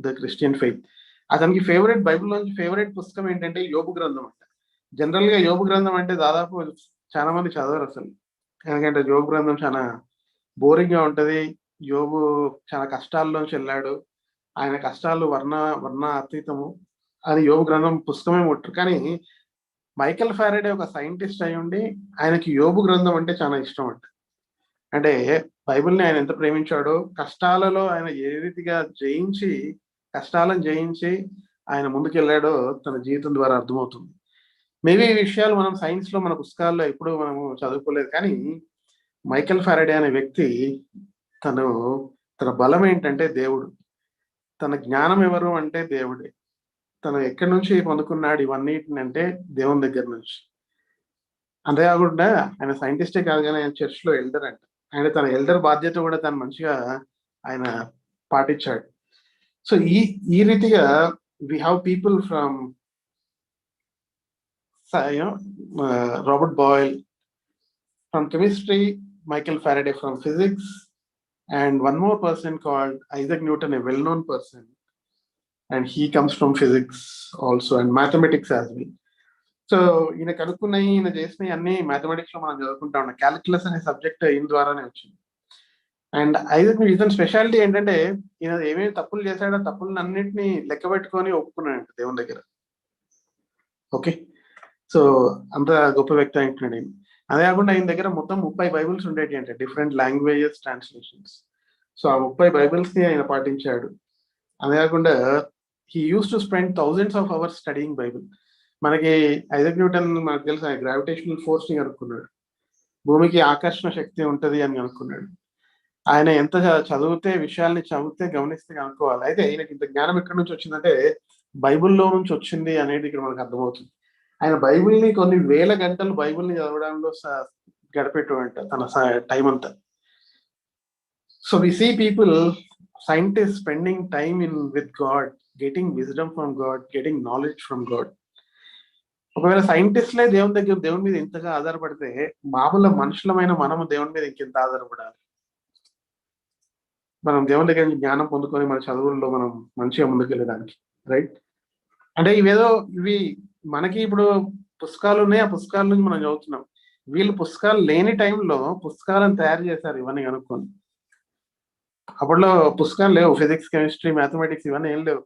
the Christian faith. అతనికి favourite బైబిల్లోంచి favourite పుస్తకం ఏంటంటే యోబు గ్రంథం అంట. జనరల్ గా యోబు గ్రంథం అంటే దాదాపు చాలా మంది చదవరు అసలు, ఎందుకంటే యోబు గ్రంథం చాలా బోరింగ్ గా ఉంటది. యోబు చాలా కష్టాల్లోంచి వెళ్ళాడు, ఆయన కష్టాలు వర్ణ అతీతము అని యోబు గ్రంథం పుస్తకమే ముట్టరు. కానీ మైకెల్ ఫారడే ఒక సైంటిస్ట్ అయి ఉండి ఆయనకి యోబు గ్రంథం అంటే చాలా ఇష్టం అంట. అంటే బైబిల్ని ఆయన ఎంత ప్రేమించాడో, కష్టాలలో ఆయన ఏ రీతిగా కష్టాలను జయించి ఆయన ముందుకెళ్ళాడో తన జీవితం ద్వారా అర్థమవుతుంది. మేబీ ఈ విషయాలు మనం సైన్స్ లో మన పుస్తకాల్లో ఎప్పుడూ మనము చదువుకోలేదు, కానీ మైకెల్ ఫారడే అనే వ్యక్తి తన బలం ఏంటంటే దేవుడు, తన జ్ఞానం ఎవరు అంటే దేవుడే, తను ఎక్కడి నుంచి పొందుకున్నాడు ఇవన్నిటిని అంటే దేవుని దగ్గర నుంచి. అంతేకాకుండా ఆయన సైంటిస్టే కాదు, కానీ ఆయన చర్చ్ లో ఎల్డర్ అంట. ఆయన తన ఎల్డర్ బాధ్యత కూడా తను మంచిగా ఆయన పాటించాడు. సో ఈ రీతిగా we have people from Robert Boyle from chemistry, Michael Faraday from physics, and one more person called Isaac Newton, a well-known person, and he comes from physics also and mathematics as well. So ఈయన కనుక్కున్నాయి, ఈయన చేసినవి అన్ని mathematics లో మనం చదువుకుంటా ఉన్నాం. Calculus అనే subject ఈయన ద్వారానే వచ్చింది. అండ్ ఐజాక్ న్యూటన్ స్పెషాలిటీ ఏంటంటే ఈయన ఏమేమి తప్పులు చేశాడో తప్పులను అన్నింటినీ లెక్క పెట్టుకొని ఒప్పుకున్నాడంట దేవుని దగ్గర. ఓకే, సో అంత గొప్ప వ్యక్తి అంటున్నాడు ఆయన. అదే కాకుండా ఆయన దగ్గర మొత్తం 30 బైబిల్స్ ఉండేవి అంటే, డిఫరెంట్ లాంగ్వేజెస్ ట్రాన్స్లేషన్స్. సో ఆ 30 బైబిల్స్ ని ఆయన పాటించాడు. అదే కాకుండా he use to spend thousands of hours studying Bible. మనకి ఐజాక్ న్యూటన్ మనకు తెలుసు, ఆయన గ్రావిటేషనల్ ఫోర్స్ ని కనుక్కున్నాడు, భూమికి ఆకర్షణ శక్తి ఉంటది అని కనుక్కున్నాడు. ఆయన ఎంత విషయాల్ని చదివితే గమనిస్తే కనుక్కోవాలి. అయితే ఈయనకి ఇంత జ్ఞానం ఎక్కడి నుంచి వచ్చిందంటే బైబిల్లో నుంచి వచ్చింది అనేది ఇక్కడ మనకు అర్థమవుతుంది. ఆయన బైబిల్ని కొన్ని వేల గంటలు బైబిల్ని చదవడంలో గడిపెట్టాడంట తన టైం అంతా. So we see people, scientists spending time with God, getting wisdom from God, getting knowledge from God. ఒకవేళ సైంటిస్ట్లే దేవుని మీద ఇంతగా ఆధారపడితే మామూలు మనుషులమైన మనము దేవుని మీద ఇంకెంత ఆధారపడాలి? మనం దేవుని దగ్గర నుంచి జ్ఞానం పొందుకొని మన చదువుల్లో మనం మంచిగా ముందుకెళ్ళడానికి, రైట్? అంటే ఇవి మనకి ఇప్పుడు పుస్తకాలు ఉన్నాయి, ఆ పుస్తకాల నుంచి మనం చదువుతున్నాం. వీళ్ళు పుస్తకాలు లేని టైంలో పుస్తకాలను తయారు చేశారు ఇవన్నీ కనుక్కొని. అప్పట్లో పుస్తకాలు లేవు, ఫిజిక్స్, కెమిస్ట్రీ, మ్యాథమెటిక్స్ ఇవన్నీ ఏం లేవు.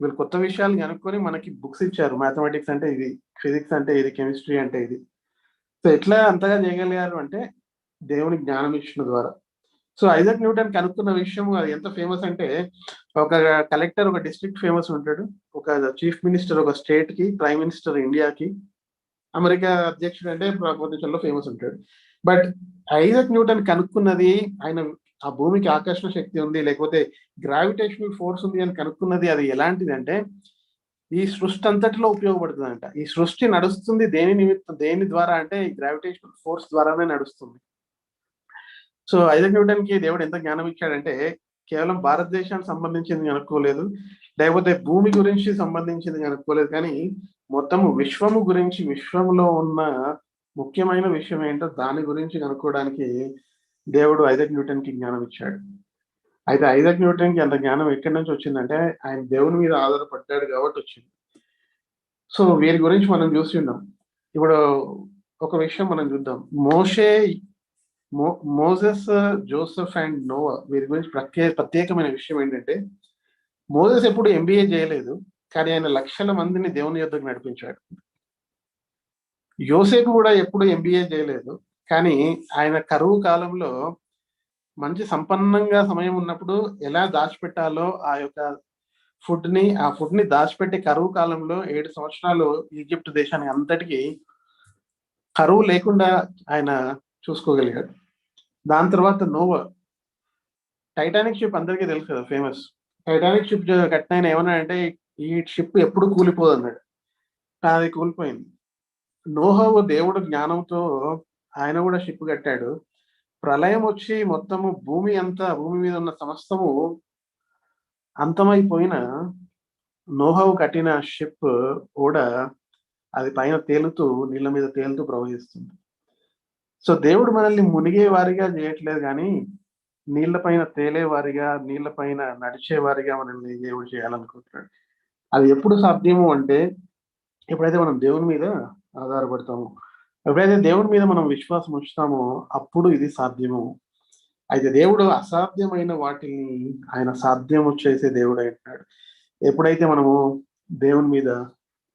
వీళ్ళు కొత్త విషయాలు కనుక్కొని మనకి బుక్స్ ఇచ్చారు. మ్యాథమెటిక్స్ అంటే ఇది, ఫిజిక్స్ అంటే ఇది, కెమిస్ట్రీ అంటే ఇది. సో ఎట్లా అంతగా చేయగలిగారు అంటే దేవుని జ్ఞానం ఇచ్చిన ద్వారా. సో ఐజాక్ న్యూటన్ కనుక్కున్న విషయం అది ఎంత ఫేమస్ అంటే, ఒక కలెక్టర్ ఒక డిస్ట్రిక్ట్ ఫేమస్ ఉంటాడు, ఒక చీఫ్ మినిస్టర్ ఒక స్టేట్ కి, ప్రైమ్ మినిస్టర్ ఇండియాకి, అమెరికా అధ్యక్షుడు అంటే ప్రపంచంలో ఫేమస్ ఉంటాడు. బట్ ఐజాక్ న్యూటన్ కనుక్కున్నది, ఆయన ఆ భూమికి ఆకర్షణ శక్తి ఉంది లేకపోతే గ్రావిటేషనల్ ఫోర్స్ ఉంది అని కనుక్కున్నది, అది ఎలాంటిది అంటే ఈ సృష్టి అంతటిలో ఉపయోగపడుతుంది అంట. ఈ సృష్టి నడుస్తుంది దేని ద్వారా అంటే ఈ గ్రావిటేషనల్ ఫోర్స్ ద్వారానే నడుస్తుంది. సో ఐజాక్ న్యూటన్ కి దేవుడు ఎంత జ్ఞానం ఇచ్చాడంటే కేవలం భారతదేశానికి సంబంధించింది కనుక్కోలేదు, లేకపోతే భూమి గురించి సంబంధించింది కనుక్కోలేదు, కానీ మొత్తము విశ్వము గురించి, విశ్వంలో ఉన్న ముఖ్యమైన విషయం ఏంటో దాని గురించి కనుక్కోవడానికి దేవుడు ఐజాక్ న్యూటన్ కి జ్ఞానం ఇచ్చాడు. అయితే ఐజాక్ న్యూటన్ కి అంత జ్ఞానం ఎక్కడి నుంచి వచ్చిందంటే ఆయన దేవుని మీద ఆధారపడ్డాడు కాబట్టి వచ్చింది. సో వీరి గురించి మనం చూసి ఉన్నాం. ఇప్పుడు ఒక విషయం మనం చూద్దాం. మోసెస్, జోసెఫ్ అండ్ నోవా, వీరి గురించి ప్రత్యేకమైన విషయం ఏంటంటే మోసెస్ ఎప్పుడు ఎంబీఏ చేయలేదు, కానీ ఆయన లక్షల మందిని దేవుని యొద్దకు నడిపించాడు. యోసేపు కూడా ఎప్పుడు ఎంబీఏ చేయలేదు, కానీ ఆయన కరువు కాలంలో మంచి సంపన్నంగా సమయం ఉన్నప్పుడు ఎలా దాచిపెట్టాలో ఆ ఫుడ్ ని దాచిపెట్టే కరువు కాలంలో 7 సంవత్సరాలు ఈజిప్ట్ దేశానికి అంతటికి కరువు లేకుండా ఆయన చూసుకోగలిగాడు. దాని తర్వాత నోవా, టైటానిక్ షిప్ అందరికీ తెలుసు కదా, ఫేమస్. టైటానిక్ షిప్ కట్టిన ఆయన ఏమన్నా అంటే ఈ షిప్ ఎప్పుడు కూలిపోదు అన్నాడు, అది కూలిపోయింది. నోహవు దేవుడు జ్ఞానంతో ఆయన కూడా షిప్ కట్టాడు. ప్రళయం వచ్చి మొత్తము భూమి మీద ఉన్న సమస్తము అంతమైపోయిన నోహవు కట్టిన షిప్ కూడా అది పైన నీళ్ళ మీద తేలుతూ ప్రవహిస్తుంది. సో దేవుడు మనల్ని మునిగే వారిగా చేయట్లేదు, కానీ నీళ్లపైన తేలేవారిగా, నీళ్లపైన నడిచేవారిగా మనల్ని దేవుడు చేయాలనుకుంటున్నాడు. అది ఎప్పుడు సాధ్యము అంటే ఎప్పుడైతే మనం దేవుని మీద ఆధారపడతామో, ఎప్పుడైతే దేవుని మీద మనం విశ్వాసం ఉంచుతామో అప్పుడు ఇది సాధ్యము. అయితే దేవుడు అసాధ్యమైన వాటిని ఆయన సాధ్యము చేసే దేవుడు అంటున్నాడు ఎప్పుడైతే మనము దేవుని మీద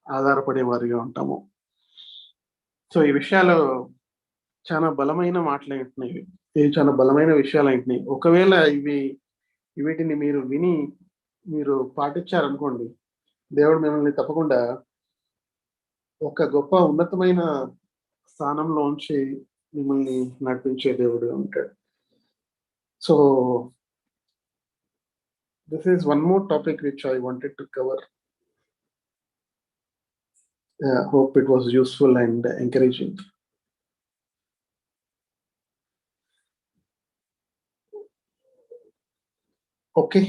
ఆధారపడే వారిగా ఉంటామో. సో ఈ విషయాలు చాలా బలమైన మాటలు అంటున్నాయి. ఇవి చాలా బలమైన విషయాలు అంటున్నాయి. ఒకవేళ వీటిని మీరు విని మీరు పాటించారనుకోండి, దేవుడు మిమ్మల్ని తప్పకుండా ఒక గొప్ప ఉన్నతమైన స్థానంలో ఉంచి మిమ్మల్ని నడిపించే దేవుడు ఉంటాడు. So this is one more topic which I wanted to cover. Hope it was useful and encouraging. Okay.